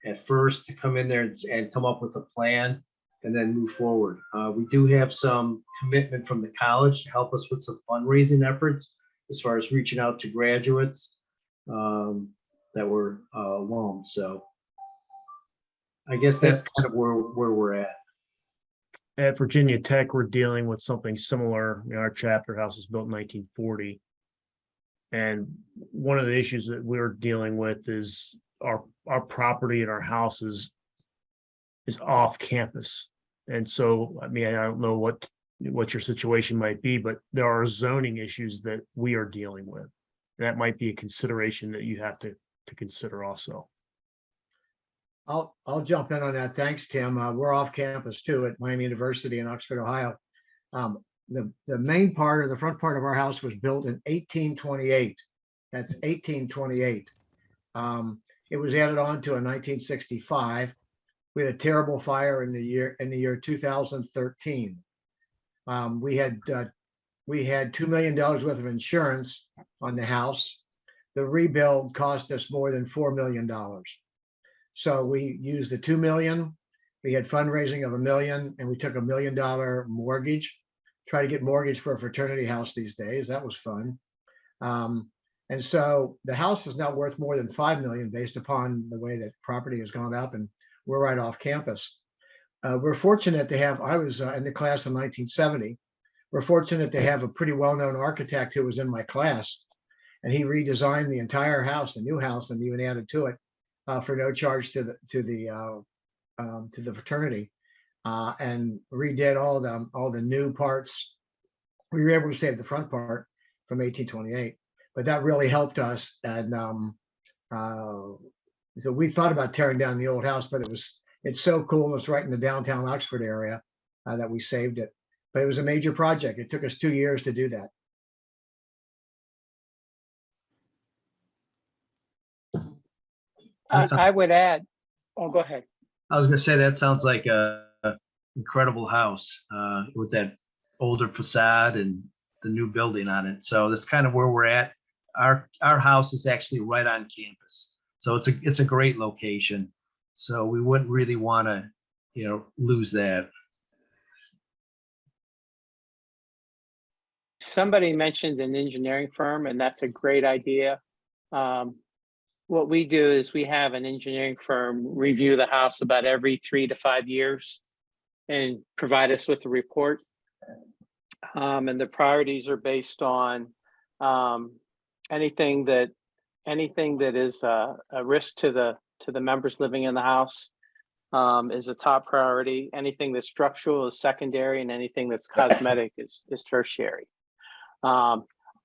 E: at first to come in there and come up with a plan and then move forward. We do have some commitment from the college to help us with some fundraising efforts as far as reaching out to graduates that were alum. So I guess that's kind of where we're at.
L: At Virginia Tech, we're dealing with something similar. Our chapter house was built in 1940. And one of the issues that we're dealing with is our property and our houses is off campus. And so, I mean, I don't know what your situation might be, but there are zoning issues that we are dealing with. That might be a consideration that you have to consider also.
Q: I'll jump in on that. Thanks, Tim. We're off campus too at Miami University in Oxford, Ohio. The main part or the front part of our house was built in 1828. That's 1828. It was added on to in 1965. We had a terrible fire in the year 2013. We had $2 million worth of insurance on the house. The rebuild cost us more than $4 million. So we used the $2 million. We had fundraising of $1 million, and we took $1 million mortgage. Try to get mortgage for a fraternity house these days. That was fun. And so the house is now worth more than 5 million based upon the way that property has gone up, and we're right off campus. We're fortunate to have, I was in the class in 1970. We're fortunate to have a pretty well-known architect who was in my class, and he redesigned the entire house, the new house, and even added to it for no charge to the fraternity, and redid all the new parts. We were able to save the front part from 1828, but that really helped us. And so we thought about tearing down the old house, but it's so cool. It's right in the downtown Oxford area that we saved it. But it was a major project. It took us 2 years to do that.
B: I would add, oh, go ahead.
E: I was gonna say, that sounds like a incredible house with that older facade and the new building on it. So that's kind of where we're at. Our house is actually right on campus. So it's a great location. So we wouldn't really want to, lose that.
B: Somebody mentioned an engineering firm, and that's a great idea. What we do is we have an engineering firm review the house about every 3 to 5 years and provide us with a report. And the priorities are based on anything that is a risk to the members living in the house is a top priority. Anything that's structural is secondary, and anything that's cosmetic is tertiary.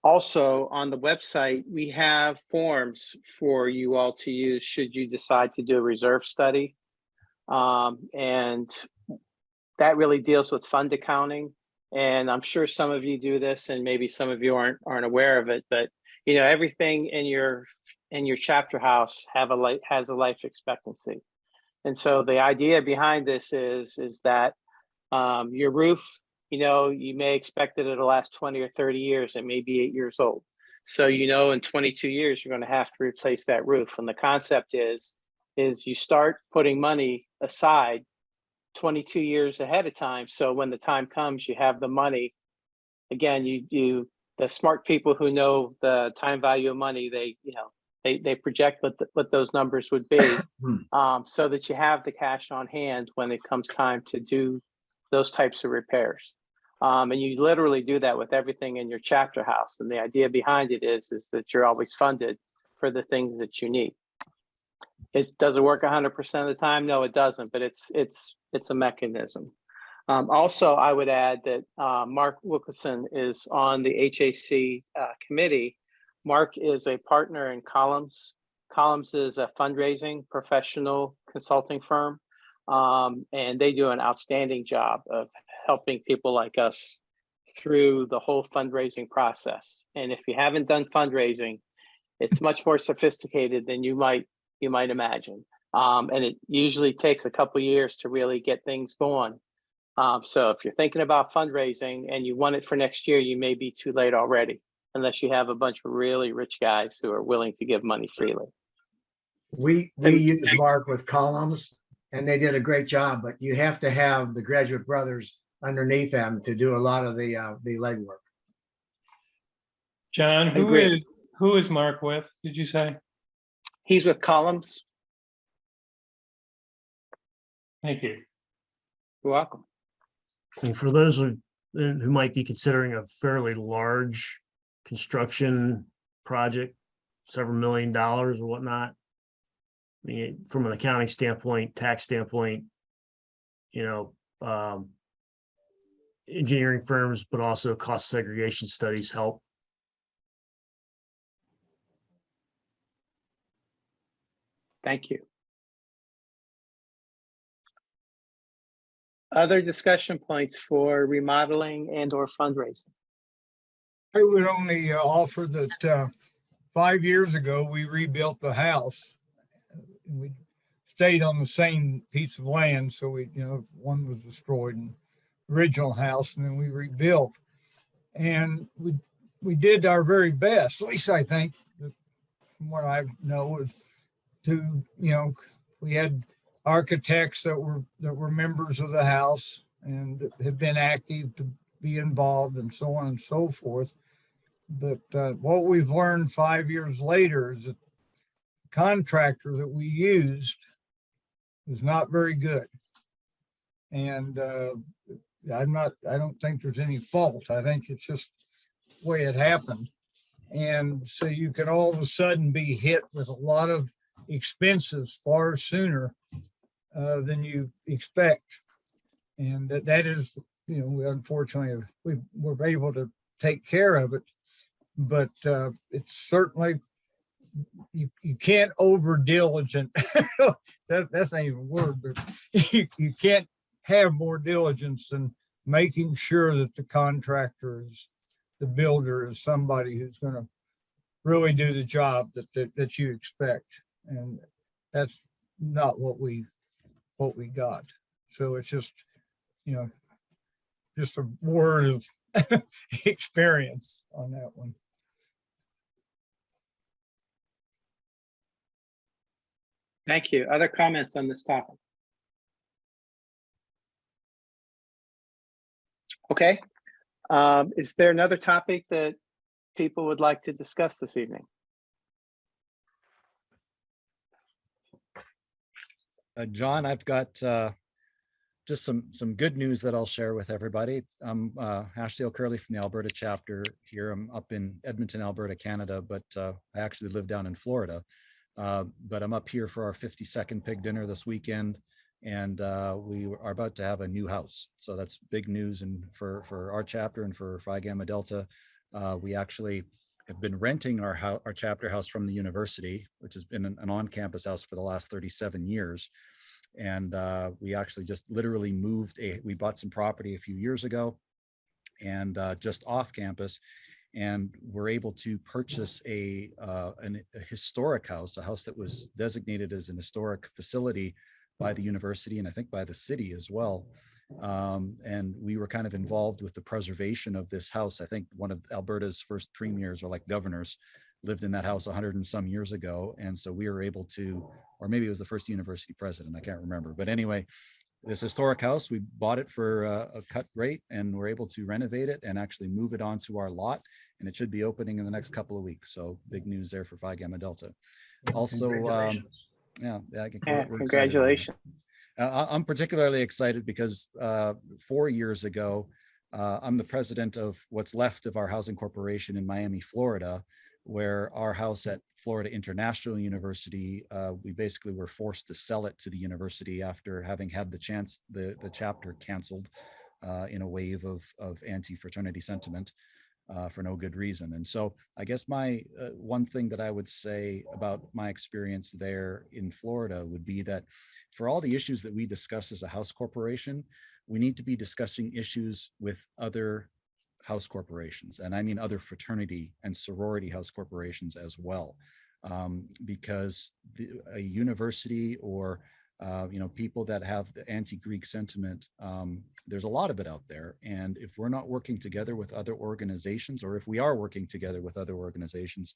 B: Also, on the website, we have forms for you all to use should you decide to do a reserve study. And that really deals with fund accounting. And I'm sure some of you do this, and maybe some of you aren't aware of it, but everything in your chapter house has a life expectancy. And so the idea behind this is that your roof, you may expect that it'll last 20 or 30 years. It may be 8 years old. So, in 22 years, you're going to have to replace that roof. And the concept is you start putting money aside 22 years ahead of time. So when the time comes, you have the money. Again, the smart people who know the time value of money, they project what those numbers would be, so that you have the cash on hand when it comes time to do those types of repairs. And you literally do that with everything in your chapter house. And the idea behind it is that you're always funded for the things that you need. Does it work 100% of the time? No, it doesn't, but it's a mechanism. Also, I would add that Mark Wilkinson is on the HAC committee. Mark is a partner in Columns. Columns is a fundraising professional consulting firm, and they do an outstanding job of helping people like us through the whole fundraising process. And if you haven't done fundraising, it's much more sophisticated than you might imagine. And it usually takes a couple of years to really get things going. So if you're thinking about fundraising and you want it for next year, you may be too late already, unless you have a bunch of really rich guys who are willing to give money freely.
Q: We use Mark with Columns, and they did a great job, but you have to have the Graduate Brothers underneath them to do a lot of the legwork.
R: John, who is Mark with, did you say?
B: He's with Columns.
R: Thank you.
B: You're welcome.
L: And for those who might be considering a fairly large construction project, several $1 million or whatnot, I mean, from an accounting standpoint, tax standpoint, engineering firms, but also cost segregation studies help.
B: Thank you. Other discussion points for remodeling and or fundraising?
C: I would only offer that 5 years ago, we rebuilt the house. We stayed on the same piece of land. So one was destroyed in the original house, and then we rebuilt. And we did our very best, at least I think, from what I know, is to, we had architects that were members of the house and have been active to be involved and so on and so forth. what we've learned 5 years later is that the contractor that we used is not very good. And I don't think there's any fault. I think it's just the way it happened. And so you can all of a sudden be hit with a lot of expenses far sooner than you expect. And that is, unfortunately, we were able to take care of it, but it's certainly, you can't over diligent. That's not even a word, but you can't have more diligence than making sure that the contractor is, the builder is somebody who's going to really do the job that you expect. And that's not what we got. So it's just, just a word of experience on that one.
B: Thank you. Other comments on this topic? Okay. Is there another topic that people would like to discuss this evening?
S: John, I've got just some good news that I'll share with everybody. I'm Ashley O'Curley from the Alberta chapter here. I'm up in Edmonton, Alberta, Canada, but I actually live down in Florida. But I'm up here for our 52nd pig dinner this weekend, and we are about to have a new house. So that's big news, and for our chapter and for Phi Gamma Delta, we actually have been renting our chapter house from the university, which has been an on-campus house for the last 37 years. And we actually just literally we bought some property a few years ago, and just off campus, and we're able to purchase a historic house, a house that was designated as an historic facility by the university, and I think by the city as well. And we were kind of involved with the preservation of this house. I think one of Alberta's first premiers, or like governors, lived in that house 100 and some years ago. And so we were able to, or maybe it was the first university president, I can't remember. But anyway, this historic house, we bought it for a cut rate, and we're able to renovate it and actually move it onto our lot. And it should be opening in the next couple of weeks. So big news there for Phi Gamma Delta. Also,
B: congratulations.
S: I'm particularly excited because 4 years ago, I'm the president of what's left of our housing corporation in Miami, Florida, where our house at Florida International University, we basically were forced to sell it to the university after having had the chapter canceled in a wave of anti-fraternity sentiment for no good reason. And so I guess my one thing that I would say about my experience there in Florida would be that for all the issues that we discuss as a house corporation, we need to be discussing issues with other house corporations, and I mean other fraternity and sorority house corporations as well, because a university or people that have the anti-Greek sentiment, there's a lot of it out there. And if we're not working together with other organizations, or if we are working together with other organizations,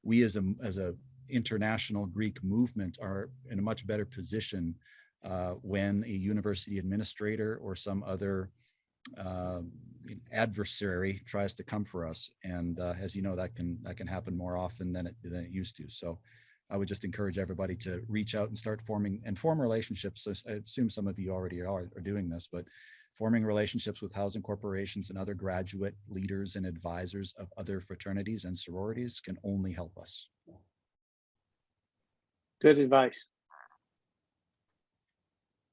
S: we as a international Greek movement are in a much better position when a university administrator or some other adversary tries to come for us. And as you know, that can happen more often than it used to. So I would just encourage everybody to reach out and start form relationships. So I assume some of you already are doing this, but forming relationships with housing corporations and other graduate leaders and advisors of other fraternities and sororities can only help us.
B: Good advice.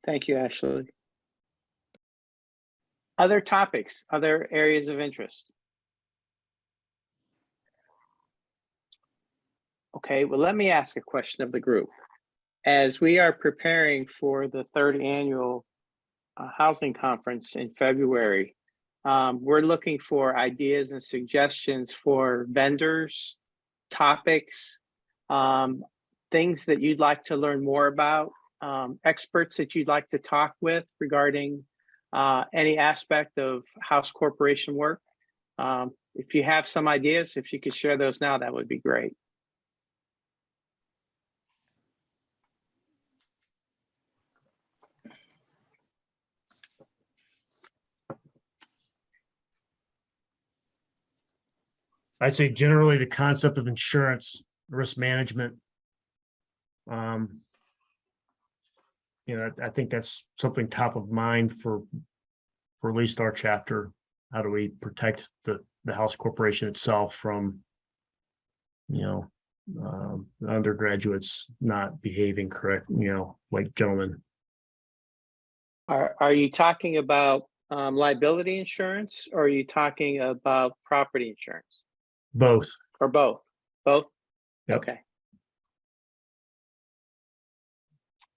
B: Thank you, Ashley. Other topics, other areas of interest? Okay, well, let me ask a question of the group. As we are preparing for the third annual housing conference in February, we're looking for ideas and suggestions for vendors, topics, things that you'd like to learn more about, experts that you'd like to talk with regarding any aspect of house corporation work. If you have some ideas, if you could share those now, that would be great.
L: I'd say generally the concept of insurance, risk management. I think that's something top of mind for at least our chapter. How do we protect the House Corporation itself from, undergraduates not behaving correct, like gentlemen.
B: Are you talking about liability insurance, or are you talking about property insurance,
L: Both.
B: or both? Both?
L: Yep.
B: Okay.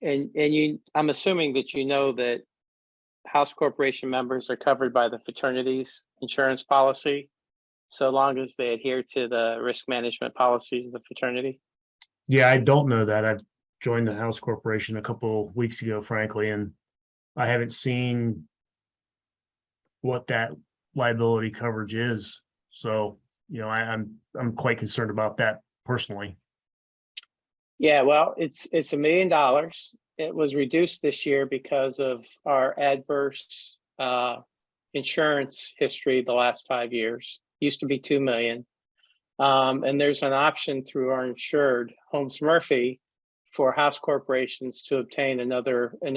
B: And I'm assuming that you know that House Corporation members are covered by the fraternity's insurance policy, so long as they adhere to the risk management policies of the fraternity?
L: Yeah, I don't know that. I've joined the House Corporation a couple of weeks ago, frankly, and I haven't seen what that liability coverage is. So, I'm quite concerned about that personally.
B: Yeah, well, it's $1 million. It was reduced this year because of our adverse insurance history the last 5 years. Used to be 2 million. And there's an option through our insured, Holmes Murphy, for house corporations to obtain an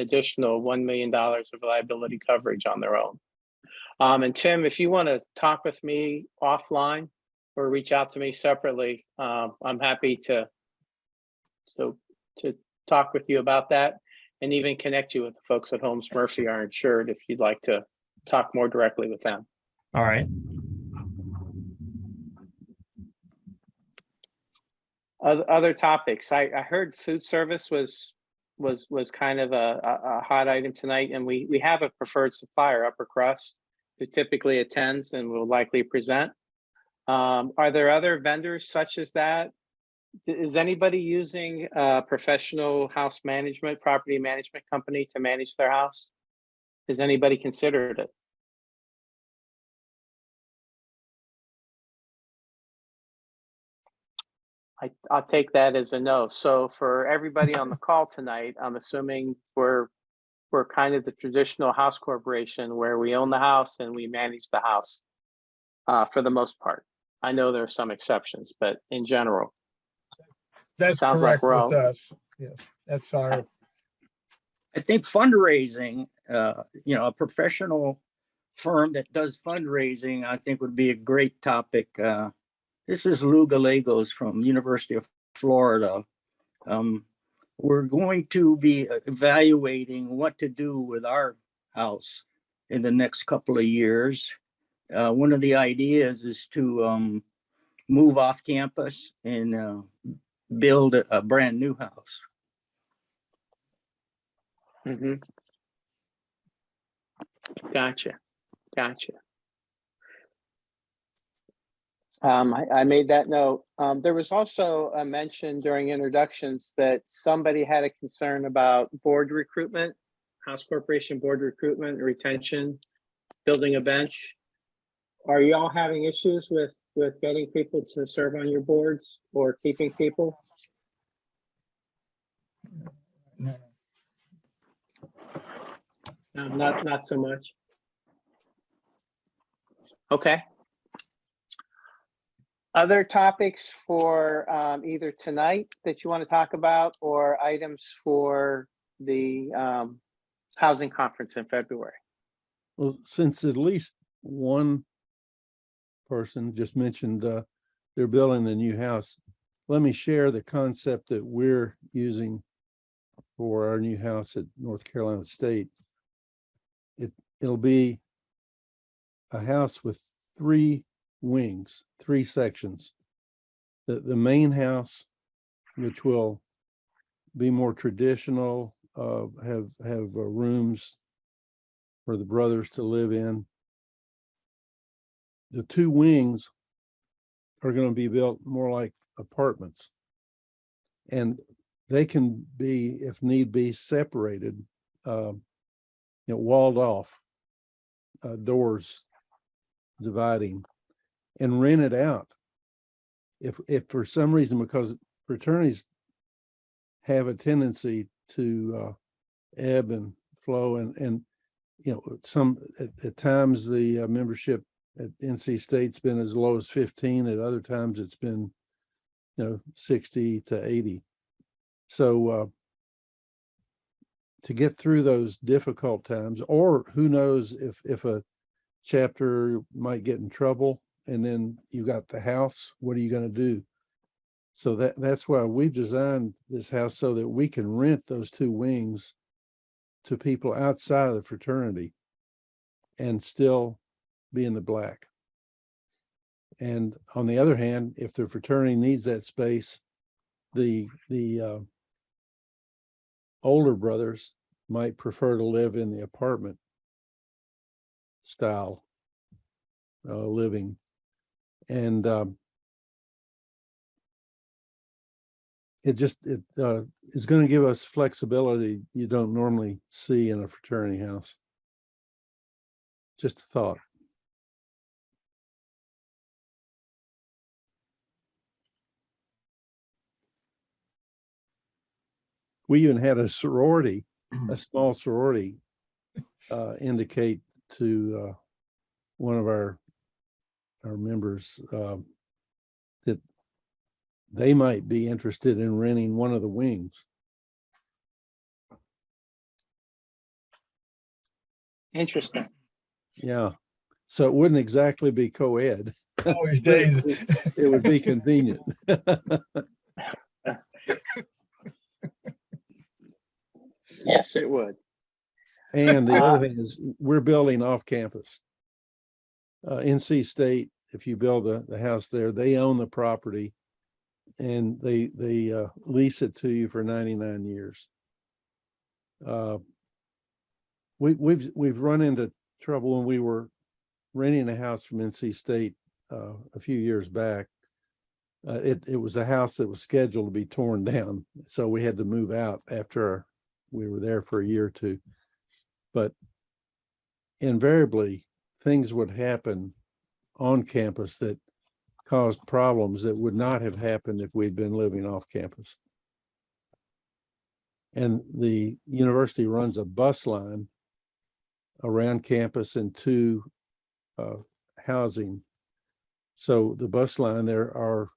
B: additional $1 million of liability coverage on their own. And Tim, if you want to talk with me offline or reach out to me separately, I'm happy to talk with you about that, and even connect you with the folks at Holmes Murphy are insured if you'd like to talk more directly with them.
L: All right.
B: Other topics. I heard food service was kind of a hot item tonight, and we have a preferred supplier, Upper Crust, who typically attends and will likely present. Are there other vendors such as that? Is anybody using a professional house management, property management company to manage their house? Has anybody considered it? I'll take that as a no. So for everybody on the call tonight, I'm assuming we're kind of the traditional house corporation where we own the house and we manage the house for the most part. I know there are some exceptions, but in general.
C: That's
B: sounds like
C: correct
B: we're
C: with
B: all.
C: us. Yes, that's our,
N: I think fundraising, a professional firm that does fundraising, I think would be a great topic. This is Lou Gallegos from University of Florida. We're going to be evaluating what to do with our house in the next couple of years. One of the ideas is to move off campus and build a brand new house.
B: Mm-hmm. Gotcha. I made that note. There was also a mention during introductions that somebody had a concern about board recruitment, House Corporation board recruitment, retention, building a bench. Are you all having issues with getting people to serve on your boards or keeping people?
C: no.
B: Not so much. Okay. Other topics for either tonight that you want to talk about or items for the housing conference in February?
H: Well, since at least one person just mentioned they're building a new house, let me share the concept that we're using for our new house at North Carolina State. It'll be a house with 3 wings, 3 sections. The main house, which will be more traditional, have rooms for the brothers to live in. The 2 wings are going to be built more like apartments, and they can be, if need be, separated, walled off, doors dividing, and rented out. If for some reason, because fraternities have a tendency to ebb and flow, and some at times the membership At NC State's been as low as 15. At other times it's been, 60 to 80. So to get through those difficult times, or who knows if a chapter might get in trouble and then you got the house, what are you going to do? So that's why we've designed this house so that we can rent those two wings to people outside of the fraternity and still be in the black. And on the other hand, if the fraternity needs that space, the older brothers might prefer to live in the apartment style living. And it is going to give us flexibility you don't normally see in a fraternity house. Just a thought. We even had a sorority, a small sorority, indicate to one of our members that they might be interested in renting one of the wings.
B: Interesting.
H: Yeah. So it wouldn't exactly be co-ed.
C: Always days.
H: It would be convenient.
B: Yes, it would.
H: And the other thing is we're building off campus. NC State, if you build the house there, they own the property and they lease it to you for 99 years. We've run into trouble when we were renting a house from NC State a few years back. It was a house that was scheduled to be torn down, so we had to move out after we were there for a year or two. But invariably, things would happen on campus that caused problems that would not have happened if we'd been living off campus. And the university runs a bus line around campus and to housing. So the bus line, there are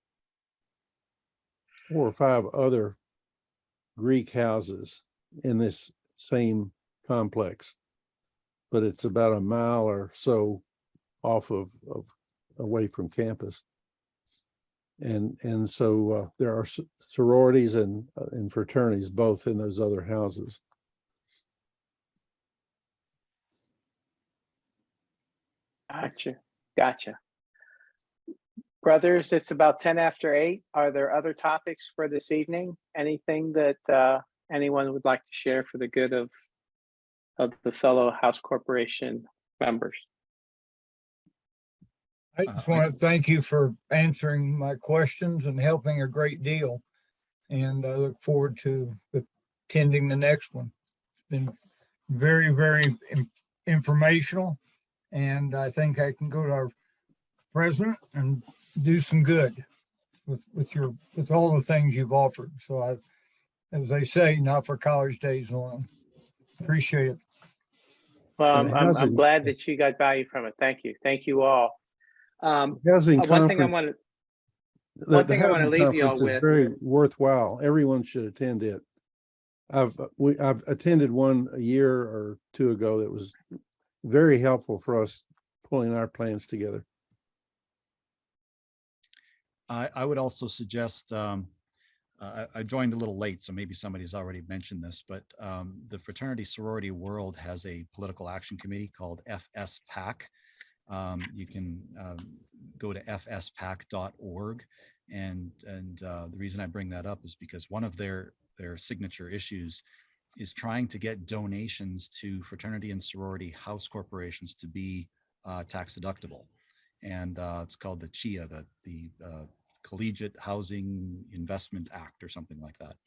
H: 4 or 5 other Greek houses in this same complex, but it's about a mile or so off of away from campus. And so there are sororities and fraternities both in those other houses.
B: Gotcha. Brothers, it's about 10 after 8. Are there other topics for this evening? Anything that anyone would like to share for the good of the fellow House Corporation members?
C: I just want to thank you for answering my questions and helping a great deal. And I look forward to attending the next one. It's been very, very informational. And I think I can go to our president and do some good with all the things you've offered. So as they say, not for college days alone. Appreciate it.
B: Well, I'm glad that you got value from it. Thank you. Thank you all.
H: One
B: thing I want to leave you all with.
H: Very worthwhile. Everyone should attend it. I've attended one a year or two ago that was very helpful for us pulling our plans together.
S: I would also suggest, I joined a little late, so maybe somebody's already mentioned this, but the fraternity sorority world has a political action committee called FSPAC. You can go to fspac.org. And the reason I bring that up is because one of their signature issues is trying to get donations to fraternity and sorority house corporations to be tax deductible. And it's called the CHIA, the Collegiate Housing Investment Act or something like that.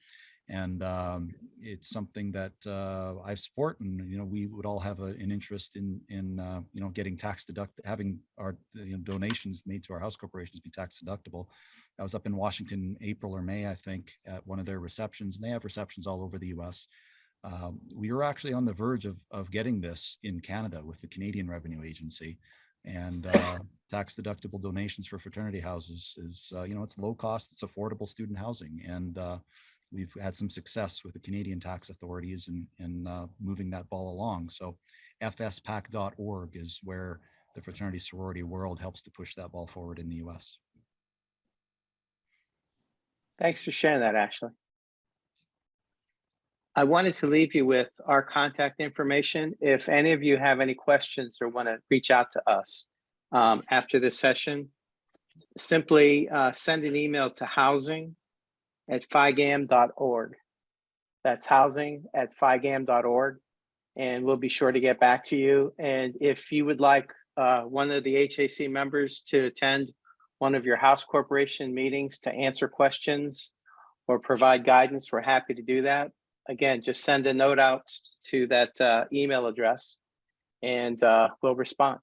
S: And it's something that I support, and we would all have an interest in getting tax having our donations made to our house corporations be tax deductible. I was up in Washington April or May, I think, at one of their receptions, and they have receptions all over the U.S. We were actually on the verge of getting this in Canada with the Canadian Revenue Agency. And tax deductible donations for fraternity houses is, it's low cost, it's affordable student housing. And we've had some success with the Canadian tax authorities in moving that ball along. So fspac.org is where the fraternity sorority world helps to push that ball forward in the US.
B: Thanks for sharing that, Ashley. I wanted to leave you with our contact information. If any of you have any questions or want to reach out to us after this session, simply send an email to housing@phygam.org. That's housing@phygam.org. And we'll be sure to get back to you. And if you would like one of the HAC members to attend one of your house corporation meetings to answer questions or provide guidance, we're happy to do that. Again, just send a note out to that email address and we'll respond.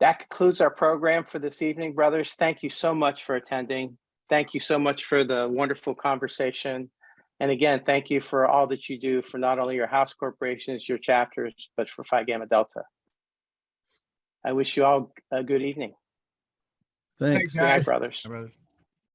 B: That concludes our program for this evening, brothers. Thank you so much for attending. Thank you so much for the wonderful conversation. And again, thank you for all that you do for not only your house corporations, your chapters, but for Phi Gamma Delta. I wish you all a good evening.
H: Thanks.
B: Good night, brothers.
S: Hi, brothers.